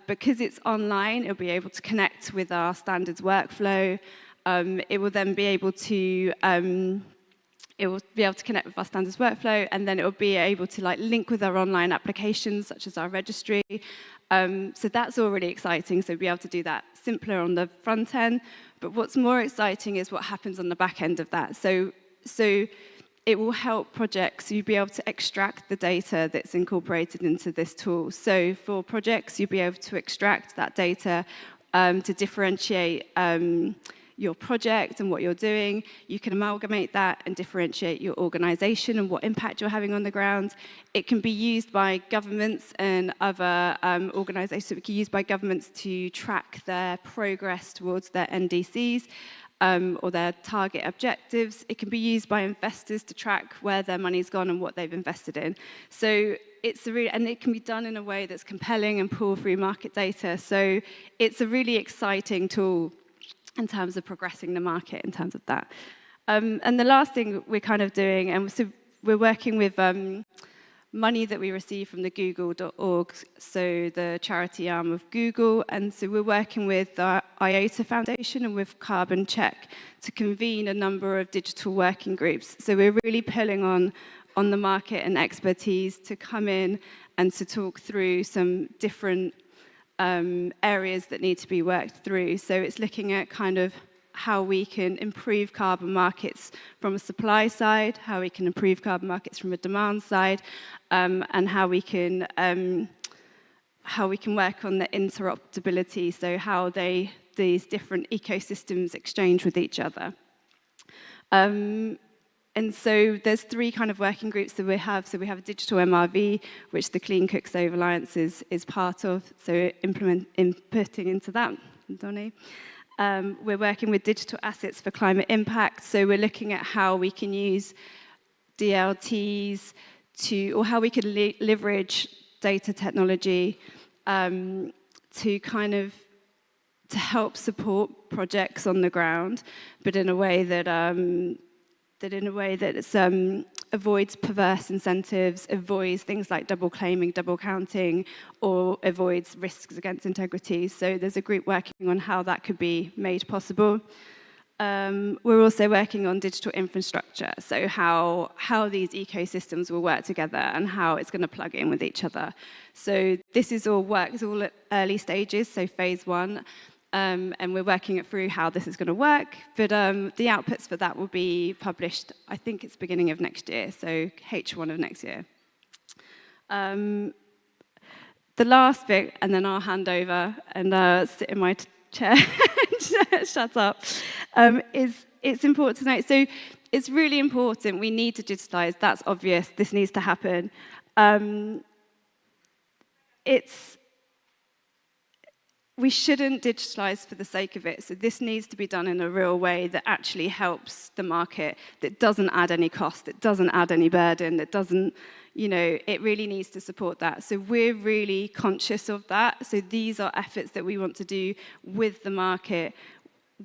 Because it's online, it'll be able to connect with our standards workflow. It will then be able to connect with our standards workflow, and then it will be able to like link with our online applications, such as our registry. So that's all really exciting. So we'll be able to do that simpler on the front end. But what's more exciting is what happens on the back end of that. So it will help projects, you'll be able to extract the data that's incorporated into this tool. So for projects, you'll be able to extract that data to differentiate your project and what you're doing. You can amalgamate that and differentiate your organization and what impact you're having on the ground. It can be used by governments and other organizations. So it can be used by governments to track their progress towards their NDCs. Or their target objectives. It can be used by investors to track where their money's gone and what they've invested in. So and it can be done in a way that's compelling and pull through market data. So it's a really exciting tool in terms of progressing the market in terms of that. And the last thing we're kind of doing, and so we're working with money that we receive from the Google.org, so the charity arm of Google. And so we're working with the IOTA Foundation and with Carbon Check to convene a number of digital working groups. So we're really pulling on the market and expertise to come in and to talk through some different areas that need to be worked through. So it's looking at kind of how we can improve carbon markets from a supply side, how we can improve carbon markets from a demand side, and how we can how we can work on the interoperability, so how these different ecosystems exchange with each other. And so there's 3 kind of working groups that we have. So we have a digital MRV, which the Clean Cooks Over Alliance is part of, so inputting into that, Donnie. We're working with digital assets for climate impact, so we're looking at how we can use DLTs or how we could leverage data technology to kind of to help support projects on the ground, but in a way that avoids perverse incentives, avoids things like double claiming, double counting, or avoids risks against integrity. So there's a group working on how that could be made possible. We're also working on digital infrastructure, so how these ecosystems will work together and how it's going to plug in with each other. So this is all work, it's all at early stages, so phase 1. And we're working it through how this is going to work, but the outputs for that will be published, I think it's beginning of next year, so H1 of next year. The last bit, and then I'll hand over and sit in my chair and shut up, it's important to note. So it's really important, we need to digitalize, that's obvious, this needs to happen. We shouldn't digitalize for the sake of it. So this needs to be done in a real way that actually helps the market, that doesn't add any cost, that doesn't add any burden, that doesn't, it really needs to support that. So we're really conscious of that. So these are efforts that we want to do with the market,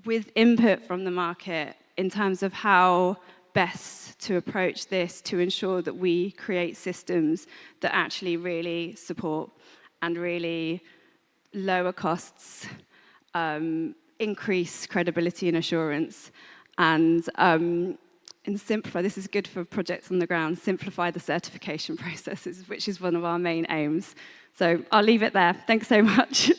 with input from the market in terms of how best to approach this to ensure that we create systems that actually really support and really lower costs, increase credibility and assurance, and simplify, this is good for projects on the ground, simplify the certification processes, which is one of our main aims. So I'll leave it there. Thanks so much.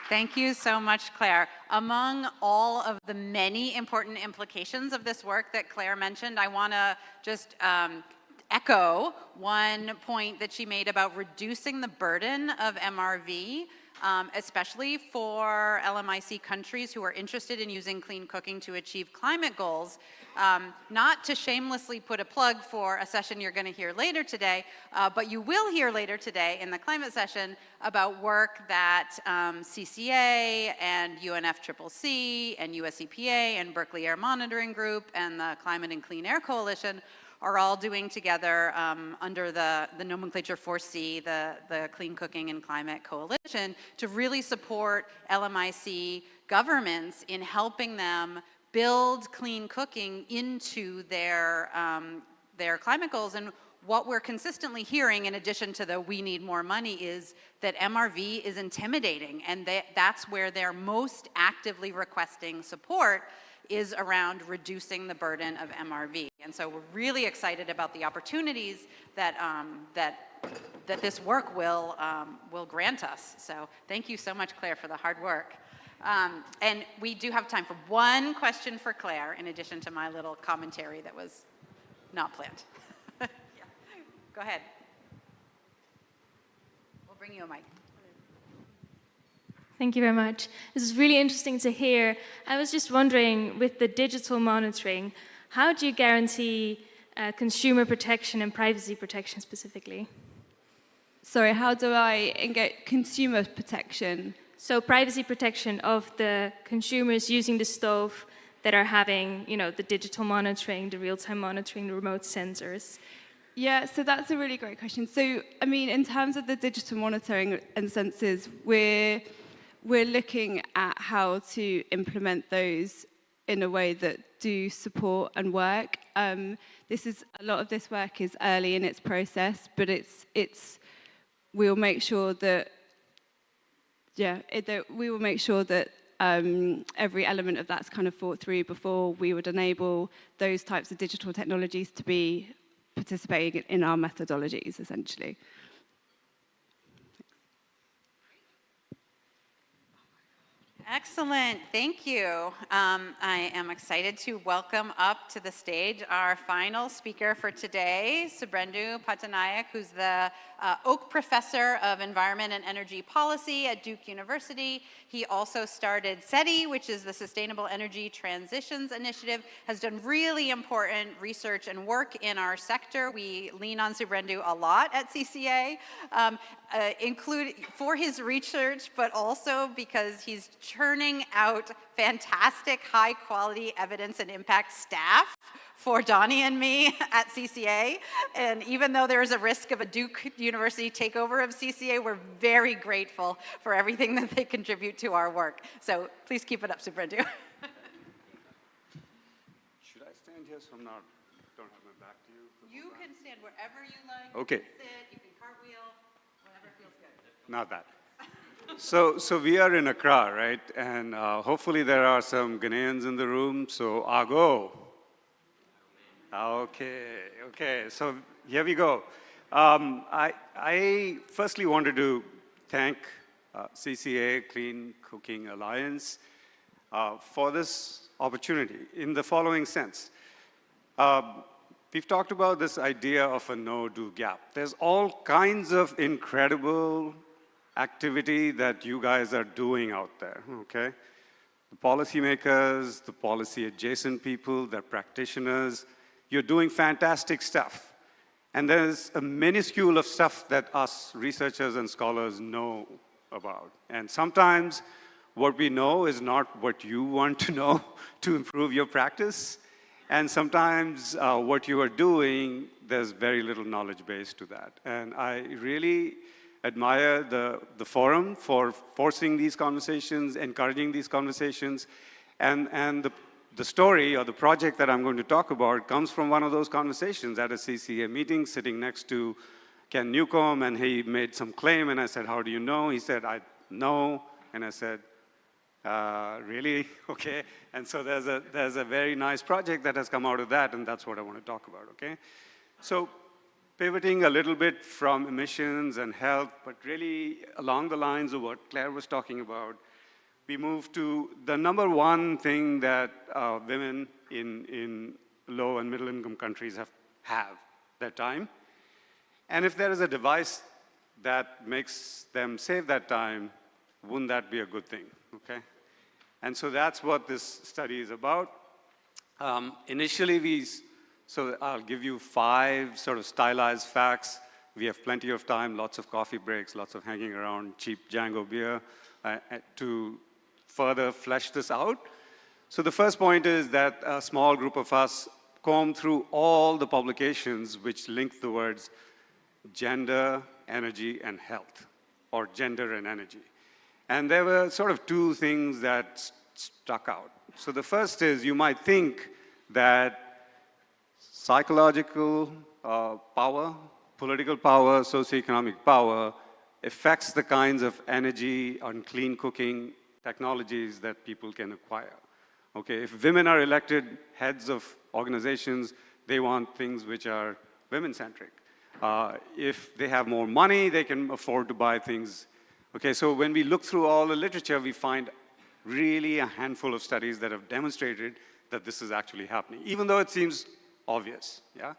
Thank you so much, Claire. Among all of the many important implications of this work that Claire mentioned, I want to just echo one point that she made about reducing the burden of MRV, especially for LMIC countries who are interested in using clean cooking to achieve climate goals. Not to shamelessly put a plug for a session you're going to hear later today, but you will hear later today in the climate session about work that CCA and UNFCCC and US EPA and Berkeley Air Monitoring Group and the Climate and Clean Air Coalition are all doing together under the nomenclature 4C, the Clean Cooking and Climate Coalition, to really support LMIC governments in helping them build clean cooking into their climate goals. And what we're consistently hearing, in addition to the we need more money, is that MRV is intimidating, and that's where they're most actively requesting support, is around reducing the burden of MRV. And so we're really excited about the opportunities that this work will grant us. So thank you so much, Claire, for the hard work. And we do have time for one question for Claire, in addition to my little commentary that was not planned. Yeah. Go ahead. We'll bring you a mic. Thank you very much. This is really interesting to hear. I was just wondering, with the digital monitoring, how do you guarantee consumer protection and privacy protection specifically? Sorry, how do I get consumer protection? So privacy protection of the consumers using the stove that are having, the digital monitoring, the real-time monitoring, the remote sensors. Yeah, so that's a really great question. So, I mean, in terms of the digital monitoring and sensors, we're looking at how to implement those in a way that do support and work. A lot of this work is early in its process, but we'll make sure that we will make sure that every element of that's kind of thought through before we would enable those types of digital technologies to be participating in our methodologies, essentially. Excellent, thank you. I am excited to welcome up to the stage our final speaker for today, Brendu Patanayak, who's the Oak Professor of Environment and Energy Policy at Duke University. He also started SETI, which is the Sustainable Energy Transitions Initiative, has done really important research and work in our sector. We lean on Brendu a lot at CCA, including for his research, but also because he's churning out fantastic high-quality evidence and impact staff for Donnie and me at CCA. And even though there is a risk of a Duke University takeover of CCA, we're very grateful for everything that they contribute to our work. So please keep it up, Brendu. Should I stand here so I'm not, don't have my back to you? You can stand wherever you like. Okay. You can sit, you can cartwheel, whatever feels good. Not that. So we are in Accra, right? And hopefully there are some Ghanaians in the room, so Ago. Okay, so here we go. I firstly wanted to thank CCA, Clean Cooking Alliance, for this opportunity in the following sense. We've talked about this idea of a no-do gap. There's all kinds of incredible activity that you guys are doing out there, okay? The policymakers, the policy-adjacent people, the practitioners, you're doing fantastic stuff. And there's a minuscule of stuff that us researchers and scholars know about. And sometimes what we know is not what you want to know to improve your practice. And sometimes what you are doing, there's very little knowledge base to that. And I really admire the forum for forcing these conversations, encouraging these conversations. And the story or the project that I'm going to talk about comes from one of those conversations at a CCA meeting, sitting next to Ken Newcomb, and he made some claim, and I said, how do you know? He said, I know, and I said, really? Okay. And so there's a very nice project that has come out of that, and that's what I want to talk about, okay? So pivoting a little bit from emissions and health, but really along the lines of what Claire was talking about, we move to the number one thing that women in low and middle income countries have their time. And if there is a device that makes them save that time, wouldn't that be a good thing, okay? And so that's what this study is about. Initially, so I'll give you 5 sort of stylized facts. We have plenty of time, lots of coffee breaks, lots of hanging around, cheap Django beer to further flesh this out. So the first point is that a small group of us combed through all the publications which link the words gender, energy, and health, or gender and energy. And there were sort of 2 things that stuck out. So the first is you might think that psychological power, political power, socioeconomic power affects the kinds of energy and clean cooking technologies that people can acquire. Okay, if women are elected heads of organizations, they want things which are women-centric. If they have more money, they can afford to buy things. Okay, so when we look through all the literature, we find really a handful of studies that have demonstrated that this is actually happening, even though it seems obvious, yeah?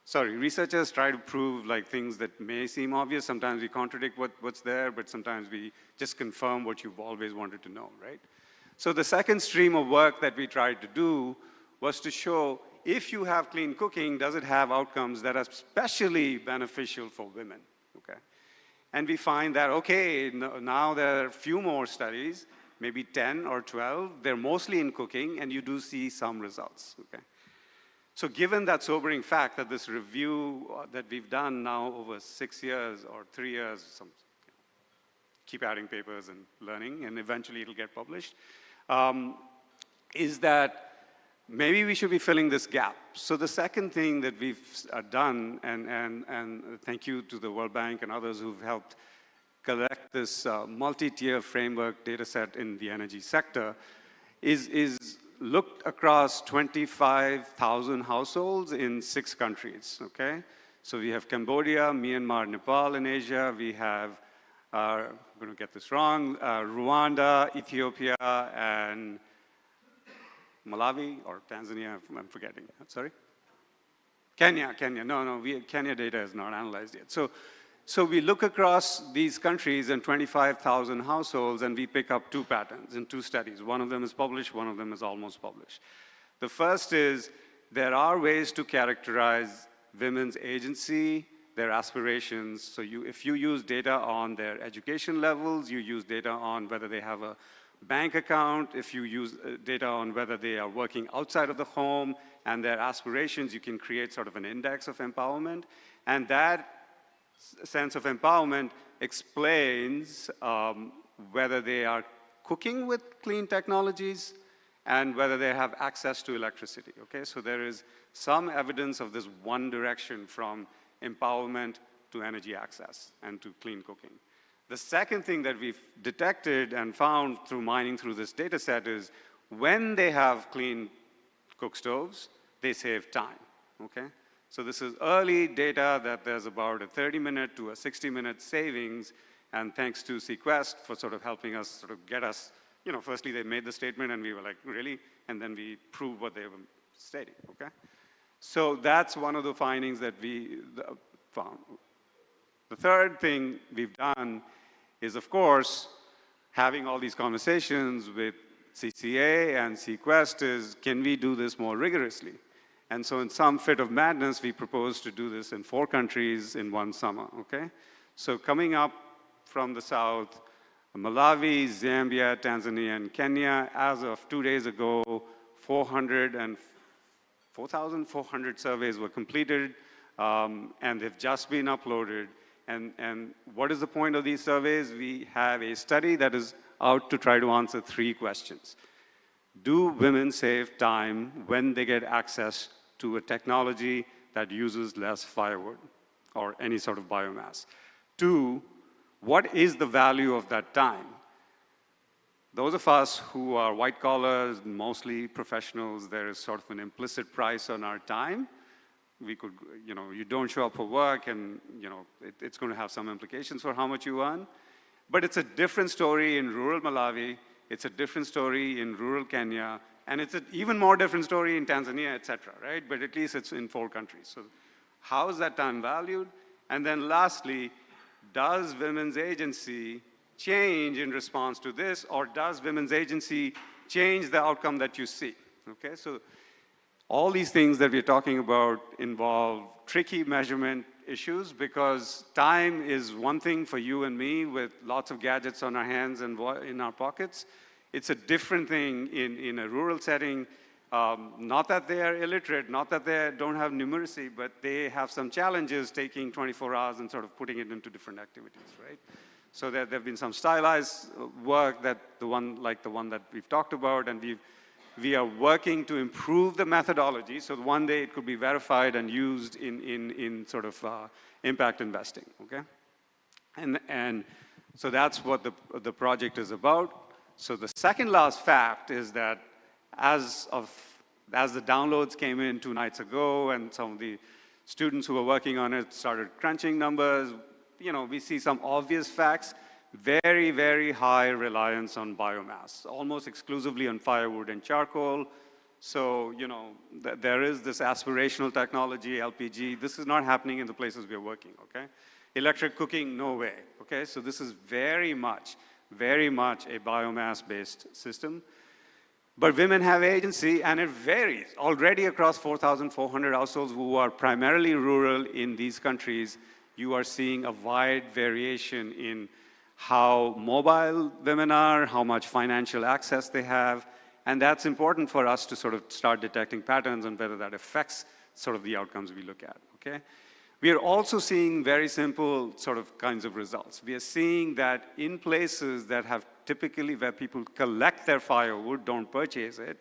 Sorry, researchers try to prove like things that may seem obvious. Sometimes we contradict what's there, but sometimes we just confirm what you've always wanted to know, right? So the second stream of work that we tried to do was to show if you have clean cooking, does it have outcomes that are especially beneficial for women, okay? And we find that, okay, now there are a few more studies, maybe 10 or 12. They're mostly in cooking, and you do see some results, okay? So given that sobering fact that this review that we've done now over 6 years or 3 years, keep adding papers and learning, and eventually it'll get published, is that maybe we should be filling this gap. So the second thing that we've done, and thank you to the World Bank and others who've helped collect this multi-tier framework data set in the energy sector, is looked across 25,000 households in 6 countries, okay? So we have Cambodia, Myanmar, Nepal in Asia. We have I'm going to get this wrong, Rwanda, Ethiopia, and Malawi or Tanzania, I'm forgetting. Sorry? Kenya. No, Kenya data is not analyzed yet. So we look across these countries and 25,000 households, and we pick up two patterns in two studies. One of them is published, one of them is almost published. The first is there are ways to characterize women's agency, their aspirations. So if you use data on their education levels, you use data on whether they have a bank account, if you use data on whether they are working outside of the home and their aspirations, you can create sort of an index of empowerment. And that sense of empowerment explains whether they are cooking with clean technologies and whether they have access to electricity, okay? So there is some evidence of this one direction from empowerment to energy access and to clean cooking. The second thing that we've detected and found through mining through this data set is when they have clean cook stoves, they save time, okay? So this is early data that there's about a 30-minute to a 60-minute savings, and thanks to Sequest for sort of helping us sort of get us, firstly they made the statement and we were like, really? And then we proved what they were stating, okay? So that's one of the findings that we found. The third thing we've done is, of course, having all these conversations with CCA and Sequest is, can we do this more rigorously? And so in some fit of madness, we proposed to do this in 4 countries in one summer, okay? So coming up from the south, Malawi, Zambia, Tanzania, and Kenya, as of 2 days ago, 4,400 surveys were completed, and they've just been uploaded. And what is the point of these surveys? We have a study that is out to try to answer 3 questions. Do women save time when they get access to a technology that uses less firewood or any sort of biomass? 2, what is the value of that time? Those of us who are white collars, mostly professionals, there is sort of an implicit price on our time. We could, you don't show up for work and, it's going to have some implications for how much you earn. But it's a different story in rural Malawi, it's a different story in rural Kenya, and it's an even more different story in Tanzania, et cetera, right? But at least it's in 4 countries. So how is that time valued? And then lastly, does women's agency change in response to this, or does women's agency change the outcome that you see? Okay, so all these things that we're talking about involve tricky measurement issues because time is one thing for you and me with lots of gadgets on our hands and in our pockets. It's a different thing in a rural setting. Not that they are illiterate, not that they don't have numeracy, but they have some challenges taking 24 hours and sort of putting it into different activities, right? So there have been some stylized work that like the one that we've talked about, and we are working to improve the methodology so one day it could be verified and used in sort of impact investing, okay? And so that's what the project is about. So the second last fact is that as the downloads came in 2 nights ago and some of the students who were working on it started crunching numbers, we see some obvious facts. Very, very high reliance on biomass, almost exclusively on firewood and charcoal. So, there is this aspirational technology, LPG. This is not happening in the places we're working, okay? Electric cooking, no way, okay? So this is very much a biomass-based system. But women have agency, and it varies. Already across 4,400 households who are primarily rural in these countries, you are seeing a wide variation in how mobile women are, how much financial access they have, and that's important for us to sort of start detecting patterns and whether that affects sort of the outcomes we look at, okay? We are also seeing very simple sort of kinds of results. We are seeing that in places that have typically where people collect their firewood, don't purchase it,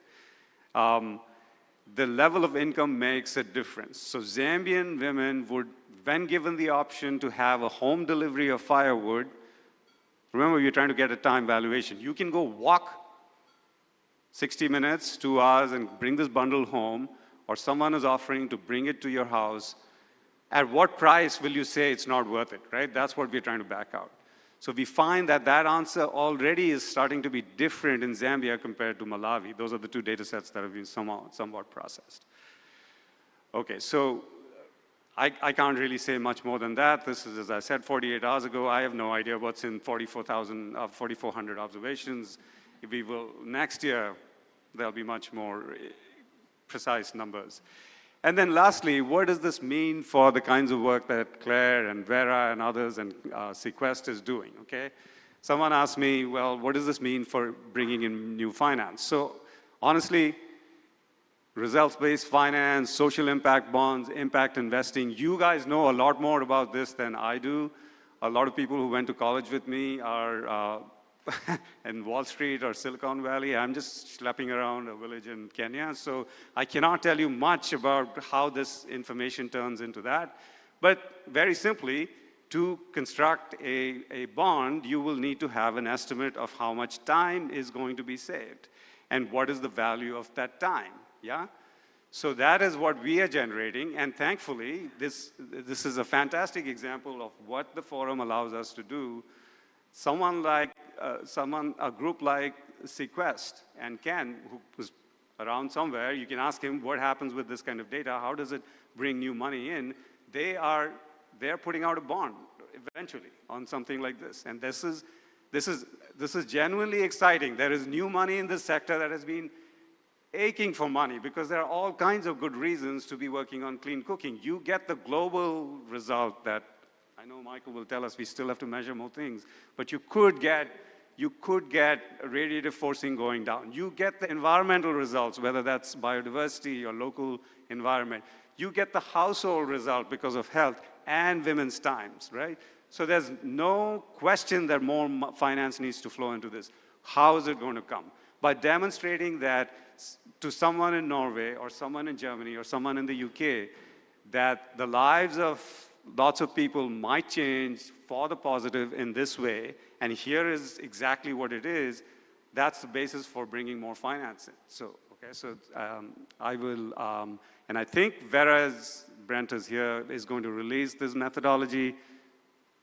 the level of income makes a difference. So Zambian women would, when given the option to have a home delivery of firewood, remember, you're trying to get a time valuation. You can go walk 60 minutes, 2 hours, and bring this bundle home, or someone is offering to bring it to your house. At what price will you say it's not worth it, right? That's what we're trying to back out. So we find that that answer already is starting to be different in Zambia compared to Malawi. Those are the two data sets that have been somewhat processed. Okay, so I can't really say much more than that. This is, as I said, 48 hours ago. I have no idea what's in 4,400 observations. If we will, next year, there'll be much more precise numbers. And then lastly, what does this mean for the kinds of work that Claire and Vera and others and Sequest is doing, okay? Someone asked me, well, what does this mean for bringing in new finance? So honestly, results-based finance, social impact bonds, impact investing. You guys know a lot more about this than I do. A lot of people who went to college with me are in Wall Street or Silicon Valley. I'm just schlepping around a village in Kenya, so I cannot tell you much about how this information turns into that. But very simply, to construct a bond, you will need to have an estimate of how much time is going to be saved and what is the value of that time. Yeah? So that is what we are generating, and thankfully, this is a fantastic example of what the forum allows us to do. A group like Sequest and Ken, who was around somewhere, you can ask him what happens with this kind of data, how does it bring new money in? They're putting out a bond eventually on something like this, and this is genuinely exciting. There is new money in this sector that has been aching for money because there are all kinds of good reasons to be working on clean cooking. You get the global result that I know Michael will tell us we still have to measure more things, but you could get radiative forcing going down. You get the environmental results, whether that's biodiversity or local environment. You get the household result because of health and women's times, right? So there's no question that more finance needs to flow into this. How is it going to come? By demonstrating that to someone in Norway or someone in Germany or someone in the UK, that the lives of lots of people might change for the positive in this way, and here is exactly what it is, that's the basis for bringing more finance in. So, okay, so I will, and I think Brent is here, is going to release this methodology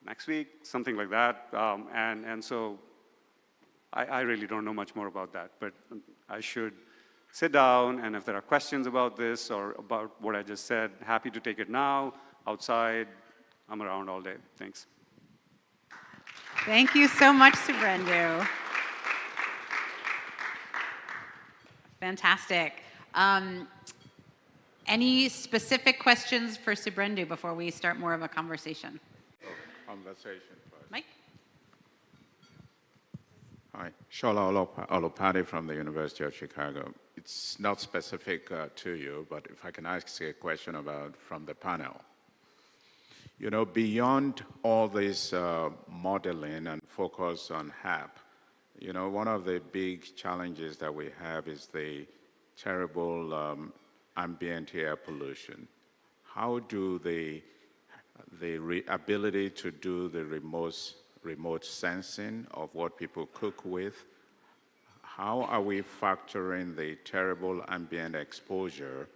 next week, something like that, and so I really don't know much more about that, but I should sit down, and if there are questions about this or about what I just said, happy to take it now, outside. I'm around all day. Thanks. Thank you so much, Brendu. Fantastic. Any specific questions for Brendu before we start more of a conversation? Conversation first. Mike? Hi, Shola Olopade from the University of Chicago. It's not specific to you, but if I can ask a question from the panel. You know, beyond all this modeling and focus on HAP, you know, one of the big challenges that we have is the terrible ambient air pollution. How do the ability to do the remote sensing of what people cook with, how are we factoring the terrible ambient exposure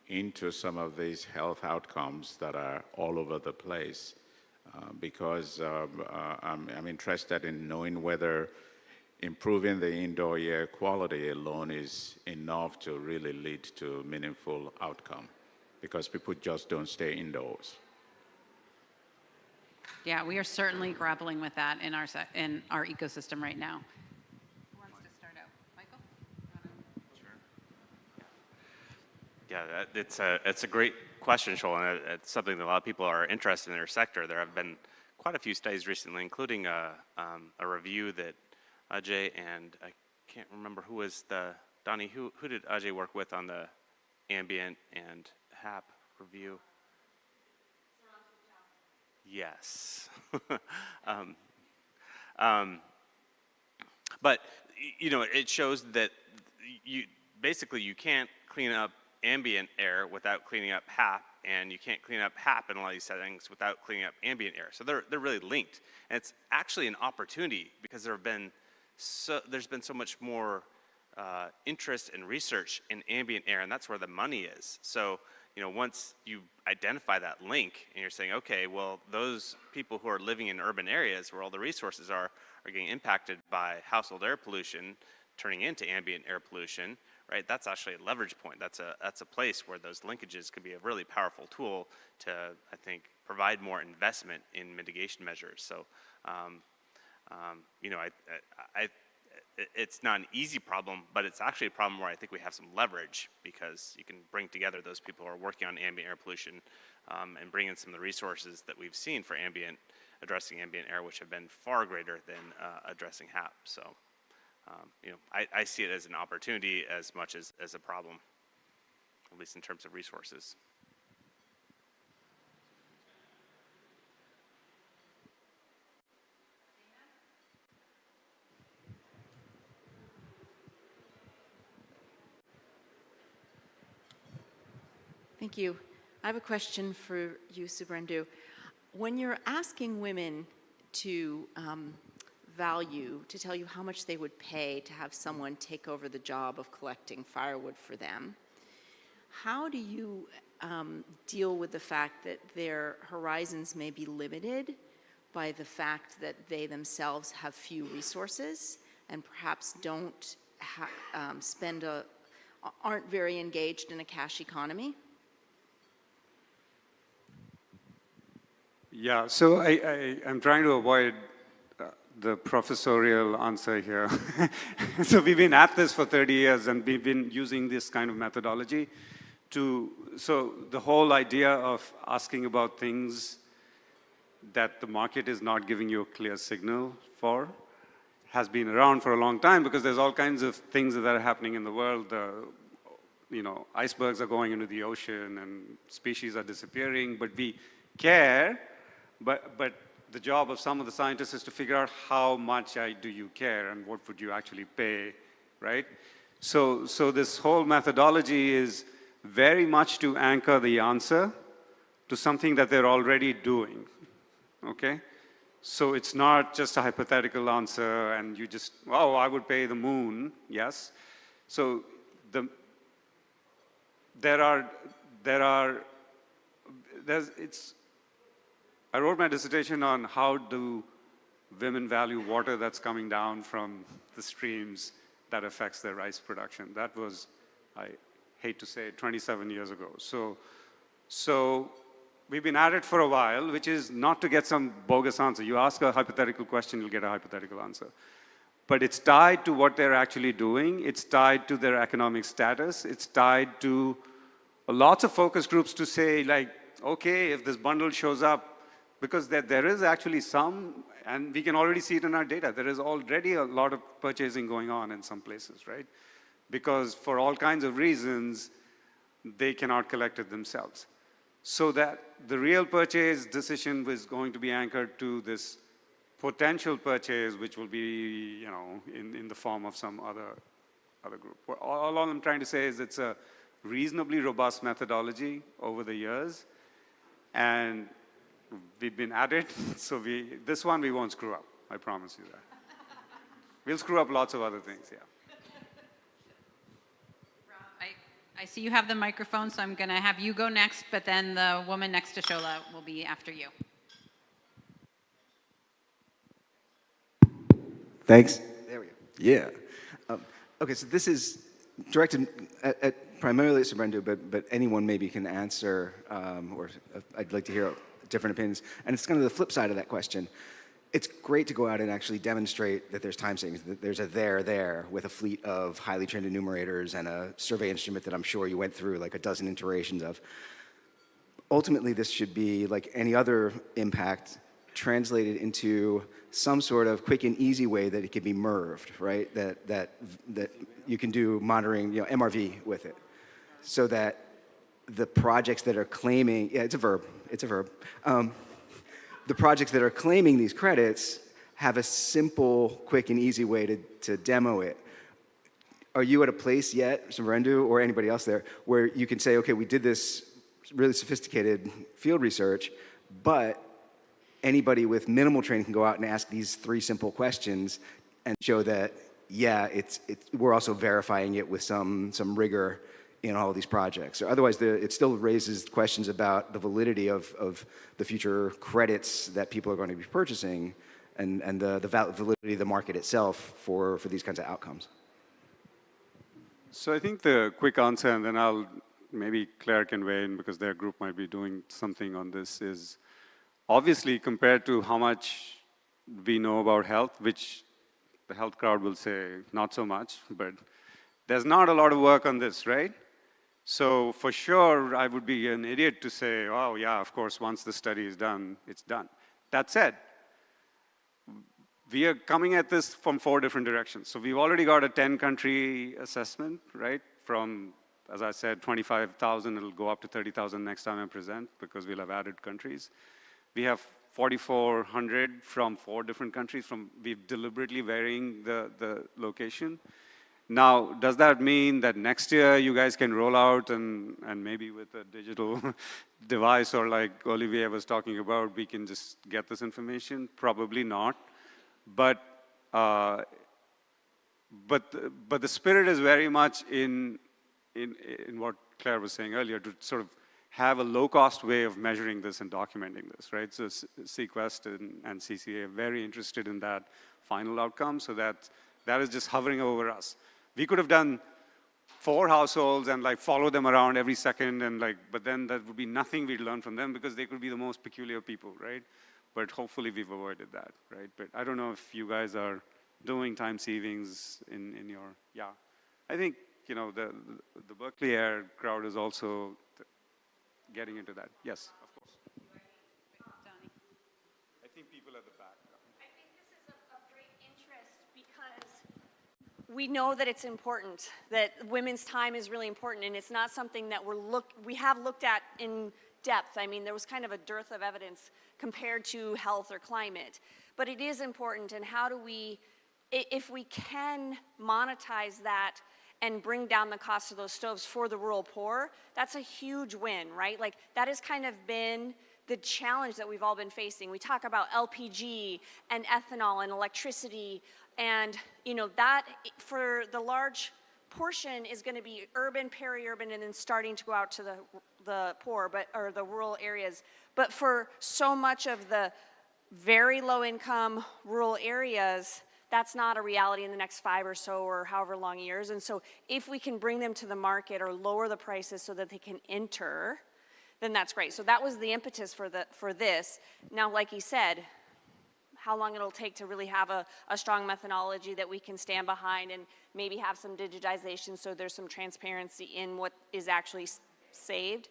into some of these health outcomes that are all over the place? Because I'm interested in knowing whether improving the indoor air quality alone is enough to really lead to meaningful outcome, because people just don't stay indoors. Yeah, we are certainly grappling with that in our ecosystem right now. Who wants to start out? Michael? Sure. Yeah, it's a great question, Shola, and it's something that a lot of people are interested in their sector. There have been quite a few studies recently, including a review that Ajay and I can't remember who was Donnie, who did Ajay work with on the ambient and HAP review? Yes. But, you know, it shows that you can't clean up ambient air without cleaning up HAP, and you can't clean up HAP in a lot of these settings without cleaning up ambient air. So they're really linked. And it's actually an opportunity because there's been so much more interest and research in ambient air, and that's where the money is. So, once you identify that link and you're saying, okay, well, those people who are living in urban areas where all the resources are getting impacted by household air pollution, turning into ambient air pollution, right? That's actually a leverage point. That's a place where those linkages could be a really powerful tool to, I think, provide more investment in mitigation measures. So, it's not an easy problem, but it's actually a problem where I think we have some leverage, because you can bring together those people who are working on ambient air pollution and bring in some of the resources that we've seen for addressing ambient air, which have been far greater than addressing HAP. So, I see it as an opportunity as much as a problem, at least in terms of resources. Thank you. I have a question for you, Brendu. When you're asking women to to tell you how much they would pay to have someone take over the job of collecting firewood for them, how do you deal with the fact that their horizons may be limited by the fact that they themselves have few resources and perhaps don't aren't very engaged in a cash economy? Yeah, so I'm trying to avoid the professorial answer here. So we've been at this for 30 years, and we've been using this kind of methodology so the whole idea of asking about things that the market is not giving you a clear signal for has been around for a long time, because there's all kinds of things that are happening in the world. Icebergs are going into the ocean and species are disappearing, but we care. But the job of some of the scientists is to figure out how much do you care and what would you actually pay, right? So this whole methodology is very much to anchor the answer to something that they're already doing, okay? So it's not just a hypothetical answer and you just, oh, I would pay the moon, yes. So I wrote my dissertation on how do women value water that's coming down from the streams that affects their rice production. That was, I hate to say it, 27 years ago. So we've been at it for a while, which is not to get some bogus answer. You ask a hypothetical question, you'll get a hypothetical answer. But it's tied to what they're actually doing. It's tied to their economic status. It's tied to lots of focus groups to say, like, okay, if this bundle shows up, because there is actually some, and we can already see it in our data, there is already a lot of purchasing going on in some places, right? Because for all kinds of reasons, they cannot collect it themselves. So that the real purchase decision was going to be anchored to this potential purchase, which will be, in the form of some other group. All I'm trying to say is it's a reasonably robust methodology over the years, and we've been at it, so this one we won't screw up, I promise you that. We'll screw up lots of other things, yeah. I see you have the microphone, so I'm going to have you go next, but then the woman next to Shola will be after you. Thanks. There we go. Yeah. Okay, so this is directed at primarily at Brendu, but anyone maybe can answer, or I'd like to hear different opinions. And it's kind of the flip side of that question. It's great to go out and actually demonstrate that there's time savings, that there's a there with a fleet of highly trained enumerators and a survey instrument that I'm sure you went through like a dozen iterations of. Ultimately, this should be like any other impact translated into some sort of quick and easy way that it can be MRV'd, right? That you can do monitoring, MRV with it, so that the projects that are claiming, it's a verb. The projects that are claiming these credits have a simple, quick, and easy way to demo it. Are you at a place yet, Brendu, or anybody else there, where you can say, okay, we did this really sophisticated field research, but anybody with minimal training can go out and ask these 3 simple questions and show that, yeah, we're also verifying it with some rigor in all of these projects. So otherwise, it still raises questions about the validity of the future credits that people are going to be purchasing and the validity of the market itself for these kinds of outcomes. So I think the quick answer, and then maybe Claire can weigh in because their group might be doing something on this, is obviously compared to how much we know about health, which the health crowd will say not so much, but there's not a lot of work on this, right? So for sure, I would be an idiot to say, oh yeah, of course, once the study is done, it's done. That said, we are coming at this from 4 different directions. So we've already got a 10-country assessment, right? From, as I said, 25,000, it'll go up to 30,000 next time I present because we'll have added countries. We have 4,400 from 4 different countries. We're deliberately varying the location. Now, does that mean that next year you guys can roll out and maybe with a digital device or like Olivier was talking about, we can just get this information? Probably not. But the spirit is very much in what Claire was saying earlier, to sort of have a low-cost way of measuring this and documenting this, right? So Sequest and CCA are very interested in that final outcome, so that is just hovering over us. We could have done 4 households and like follow them around every second and like, but then that would be nothing we'd learn from them because they could be the most peculiar people, right? But hopefully we've avoided that, right? But I don't know if you guys are doing time savings in your, yeah. I think, you know, the Berkeley Air crowd is also getting into that. Yes, of course. I think people at the back. I think this is of great interest because we know that it's important, that women's time is really important, and it's not something that we have looked at in depth. I mean, there was kind of a dearth of evidence compared to health or climate. But it is important, and how do we, if we can monetize that and bring down the cost of those stoves for the rural poor, that's a huge win, right? Like, that has kind of been the challenge that we've all been facing. We talk about LPG and ethanol and electricity, and, you know, that for the large portion is going to be urban, peri-urban, and then starting to go out to the poor, or the rural areas. But for so much of the very low-income rural areas, that's not a reality in the next 5 or so or however long years. And so if we can bring them to the market or lower the prices so that they can enter, then that's great. So that was the impetus for this. Now, like he said, how long it'll take to really have a strong methodology that we can stand behind and maybe have some digitization so there's some transparency in what is actually saved.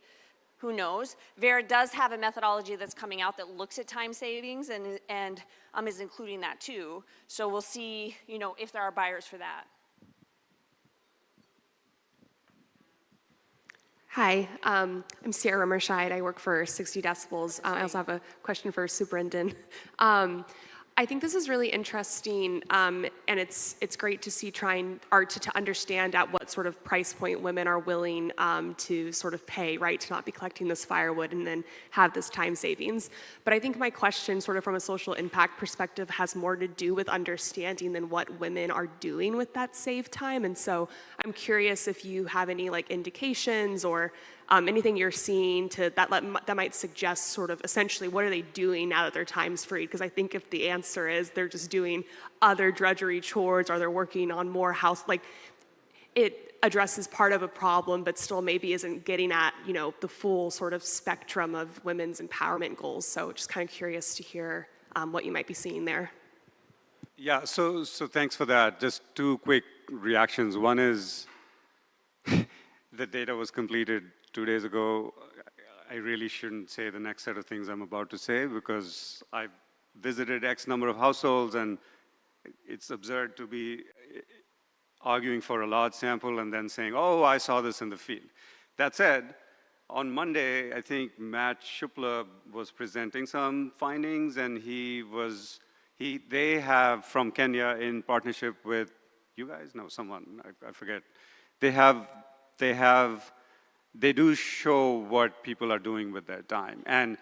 Who knows? Vera does have a methodology that's coming out that looks at time savings and is including that too. So we'll see, you know, if there are buyers for that. Hi, I'm Sarah Merscheid. I work for 60 Decibels. I also have a question for Superintendent. I think this is really interesting, and it's great to see to understand at what sort of price point women are willing to sort of pay, right, to not be collecting this firewood and then have this time savings. But I think my question, sort of from a social impact perspective, has more to do with understanding than what women are doing with that saved time. And so I'm curious if you have any like indications or anything you're seeing that might suggest sort of essentially what are they doing now that their time's free? Because I think if the answer is they're just doing other drudgery chores or they're working on more house, like it addresses part of a problem, but still maybe isn't getting at, you know, the full sort of spectrum of women's empowerment goals. So just kind of curious to hear what you might be seeing there. Yeah, so thanks for that. Just 2 quick reactions. One is the data was completed 2 days ago. I really shouldn't say the next set of things I'm about to say because I've visited X number of households and it's absurd to be arguing for a large sample and then saying, oh, I saw this in the field. That said, on Monday, I think Matt Shupla was presenting some findings and they have from Kenya in partnership with you guys? No, someone, I forget. They do show what people are doing with their time. And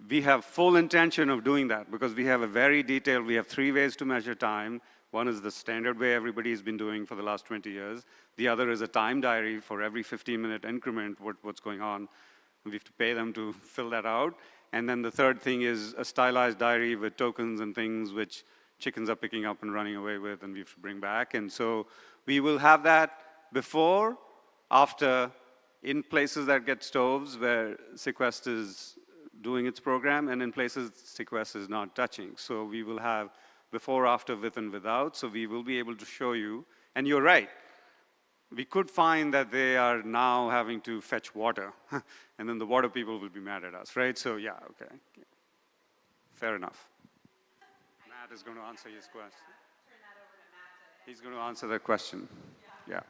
we have full intention of doing that because we have a very detailed, we have 3 ways to measure time. One is the standard way everybody's been doing for the last 20 years. The other is a time diary for every 15-minute increment, what's going on. We have to pay them to fill that out. And then the third thing is a stylized diary with tokens and things which chickens are picking up and running away with, and we have to bring back. And so we will have that before, after, in places that get stoves where Sequest is doing its program, and in places Sequest is not touching. So we will have before, after, with, and without. So we will be able to show you. And you're right. We could find that they are now having to fetch water, and then the water people will be mad at us, right? So yeah, okay. Fair enough. Matt is going to answer his question. He's going to answer that question. Yeah.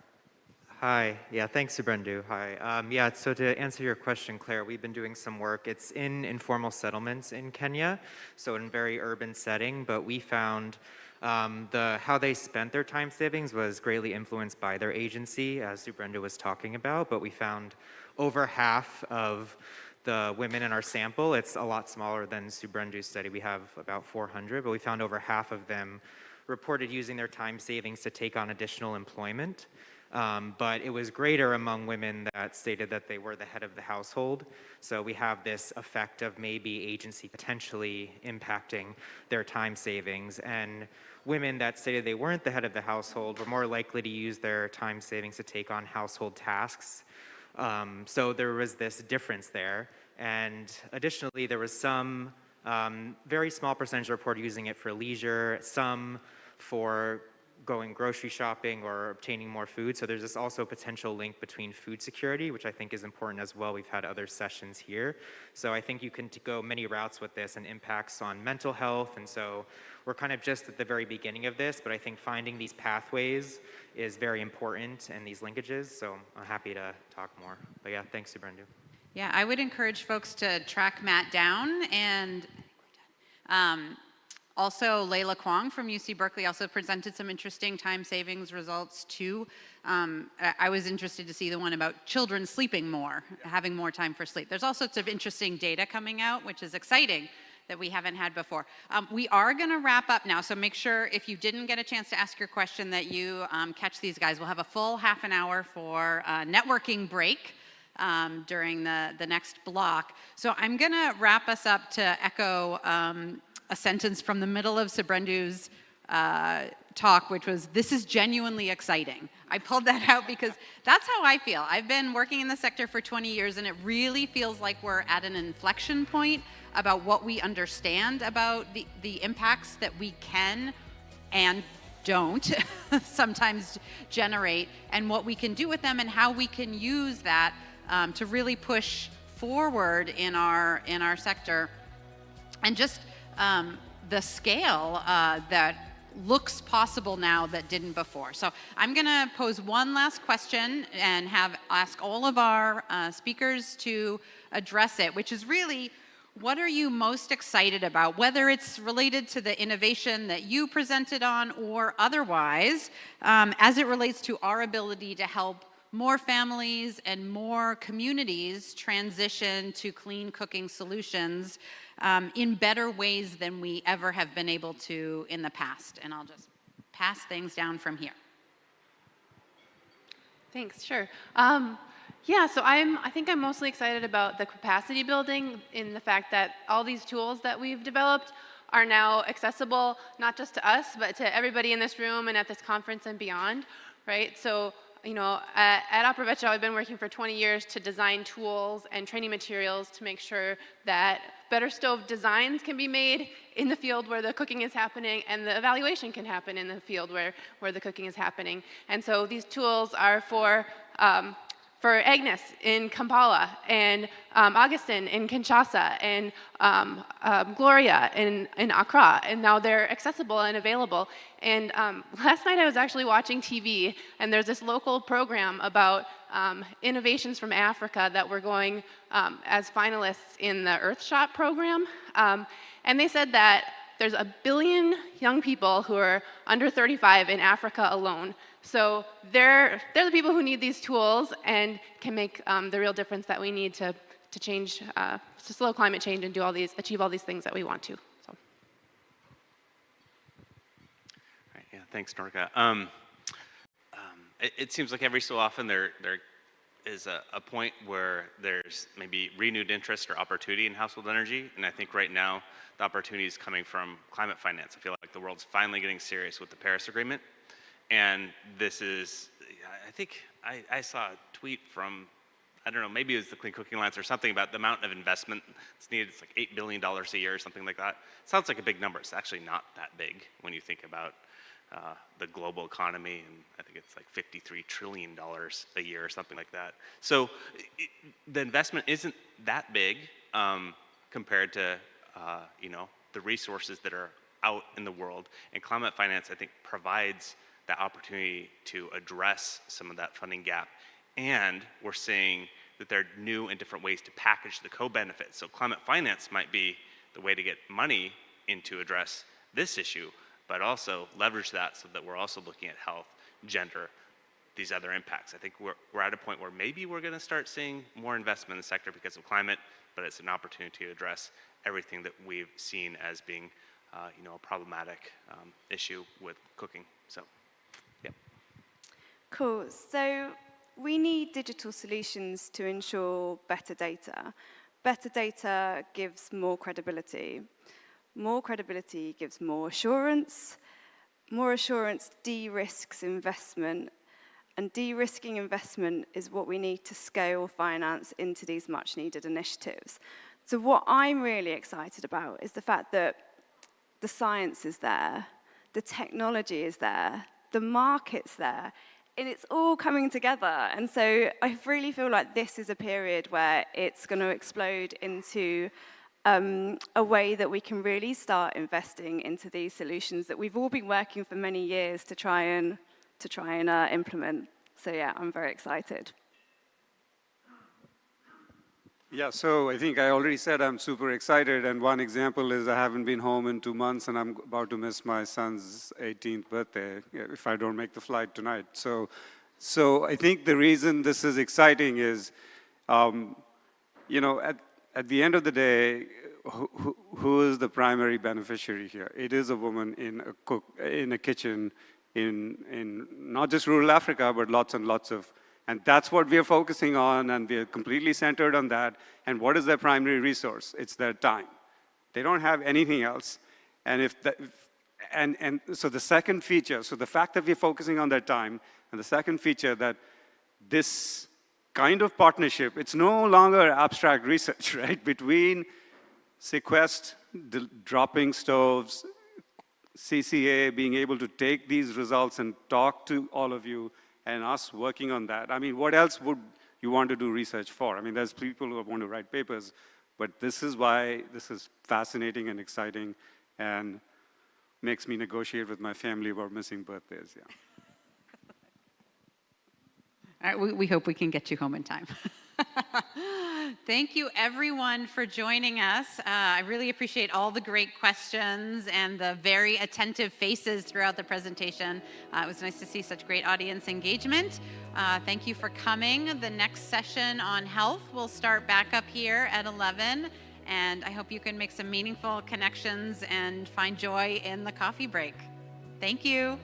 Hi. Yeah, thanks, Brendu. Hi. Yeah, so to answer your question, Claire, we've been doing some work. It's in informal settlements in Kenya, so in a very urban setting, but we found how they spent their time savings was greatly influenced by their agency, as Brendu was talking about, but we found over half of the women in our sample, it's a lot smaller than Subrendu's study, we have about 400, but we found over half of them reported using their time savings to take on additional employment. But it was greater among women that stated that they were the head of the household. So we have this effect of maybe agency potentially impacting their time savings. And women that stated they weren't the head of the household were more likely to use their time savings to take on household tasks. So there was this difference there. And additionally, there was some very small percentage reported using it for leisure, some for going grocery shopping or obtaining more food. So there's this also potential link between food security, which I think is important as well. We've had other sessions here. So I think you can go many routes with this and impacts on mental health. And so we're kind of just at the very beginning of this, but I think finding these pathways is very important and these linkages. So I'm happy to talk more. But yeah, thanks, Brendu. Yeah, I would encourage folks to track Matt down, and also, Layla Kwong from UC Berkeley also presented some interesting time savings results too. I was interested to see the one about children sleeping more, having more time for sleep. There's all sorts of interesting data coming out, which is exciting that we haven't had before. We are going to wrap up now, so make sure if you didn't get a chance to ask your question that you catch these guys. We'll have a full half an hour for a networking break during the next block. So I'm going to wrap us up to echo a sentence from the middle of Subrendu's talk, which was, "This is genuinely exciting." I pulled that out because that's how I feel. I've been working in the sector for 20 years, and it really feels like we're at an inflection point about what we understand about the impacts that we can and don't sometimes generate, and what we can do with them, and how we can use that to really push forward in our sector. And just the scale that looks possible now that didn't before. So I'm going to pose one last question and ask all of our speakers to address it, which is really, what are you most excited about, whether it's related to the innovation that you presented on or otherwise, as it relates to our ability to help more families and more communities transition to clean cooking solutions in better ways than we ever have been able to in the past. And I'll just pass things down from here. Thanks, sure. Yeah, so I think I'm mostly excited about the capacity building in the fact that all these tools that we've developed are now accessible, not just to us, but to everybody in this room and at this conference and beyond, right? So, you know, at Opera Vecchio, I've been working for 20 years to design tools and training materials to make sure that better stove designs can be made in the field where the cooking is happening, and the evaluation can happen in the field where the cooking is happening. And so these tools are for Agnes in Kampala, and Augustin in Kinshasa, and Gloria in Accra, and now they're accessible and available. And last night I was actually watching TV, and there's this local program about innovations from Africa that were going as finalists in the Earthshot program. And they said that there's 1 billion young people who are under 35 in Africa alone. So they're the people who need these tools and can make the real difference that we need to change, to slow climate change and achieve all these things that we want to. So. Right, yeah, Thanks, Norka. It seems like every so often there is a point where there's maybe renewed interest or opportunity in household energy, and I think right now the opportunity is coming from climate finance. I feel like the world's finally getting serious with the Paris Agreement, and this is, I think I saw a tweet from, I don't know, maybe it was the Clean Cooking Alliance or something about the amount of investment that's needed. It's like $8 billion a year or something like that. It sounds like a big number. It's actually not that big when you think about the global economy, and I think it's like $53 trillion a year or something like that. So the investment isn't that big compared to the resources that are out in the world, and climate finance, I think, provides that opportunity to address some of that funding gap. And we're seeing that there are new and different ways to package the co-benefits. So climate finance might be the way to get money in to address this issue, but also leverage that so that we're also looking at health, gender, these other impacts. I think we're at a point where maybe we're going to start seeing more investment in the sector because of climate, but it's an opportunity to address everything that we've seen as being a problematic issue with cooking. So, yeah. Cool. So we need digital solutions to ensure better data. Better data gives more credibility. More credibility gives more assurance. More assurance de-risks investment. And de-risking investment is what we need to scale finance into these much needed initiatives. So what I'm really excited about is the fact that the science is there, the technology is there, the market's there, and it's all coming together. And so I really feel like this is a period where it's going to explode into a way that we can really start investing into these solutions that we've all been working for many years to try and implement. So yeah, I'm very excited. Yeah, so I think I already said I'm super excited, and one example is I haven't been home in 2 months, and I'm about to miss my son's 18th birthday if I don't make the flight tonight. So I think the reason this is exciting is, at the end of the day, who is the primary beneficiary here? It is a woman in a kitchen in not just rural Africa, but lots and lots of. And that's what we are focusing on, and we are completely centered on that. And what is their primary resource? It's their time. They don't have anything else. And so the second feature, so the fact that we're focusing on their time, and the second feature that this kind of partnership, it's no longer abstract research, right? Between Sequest, dropping stoves, CCA being able to take these results and talk to all of you, and us working on that. I mean, what else would you want to do research for? I mean, there's people who want to write papers, but this is why this is fascinating and exciting and makes me negotiate with my family about missing birthdays, yeah. All right, we hope we can get you home in time. Thank you, everyone, for joining us. I really appreciate all the great questions and the very attentive faces throughout the presentation. It was nice to see such great audience engagement. Thank you for coming. The next session on health will start back up here at 11, and I hope you can make some meaningful connections and find joy in the coffee break. Thank you.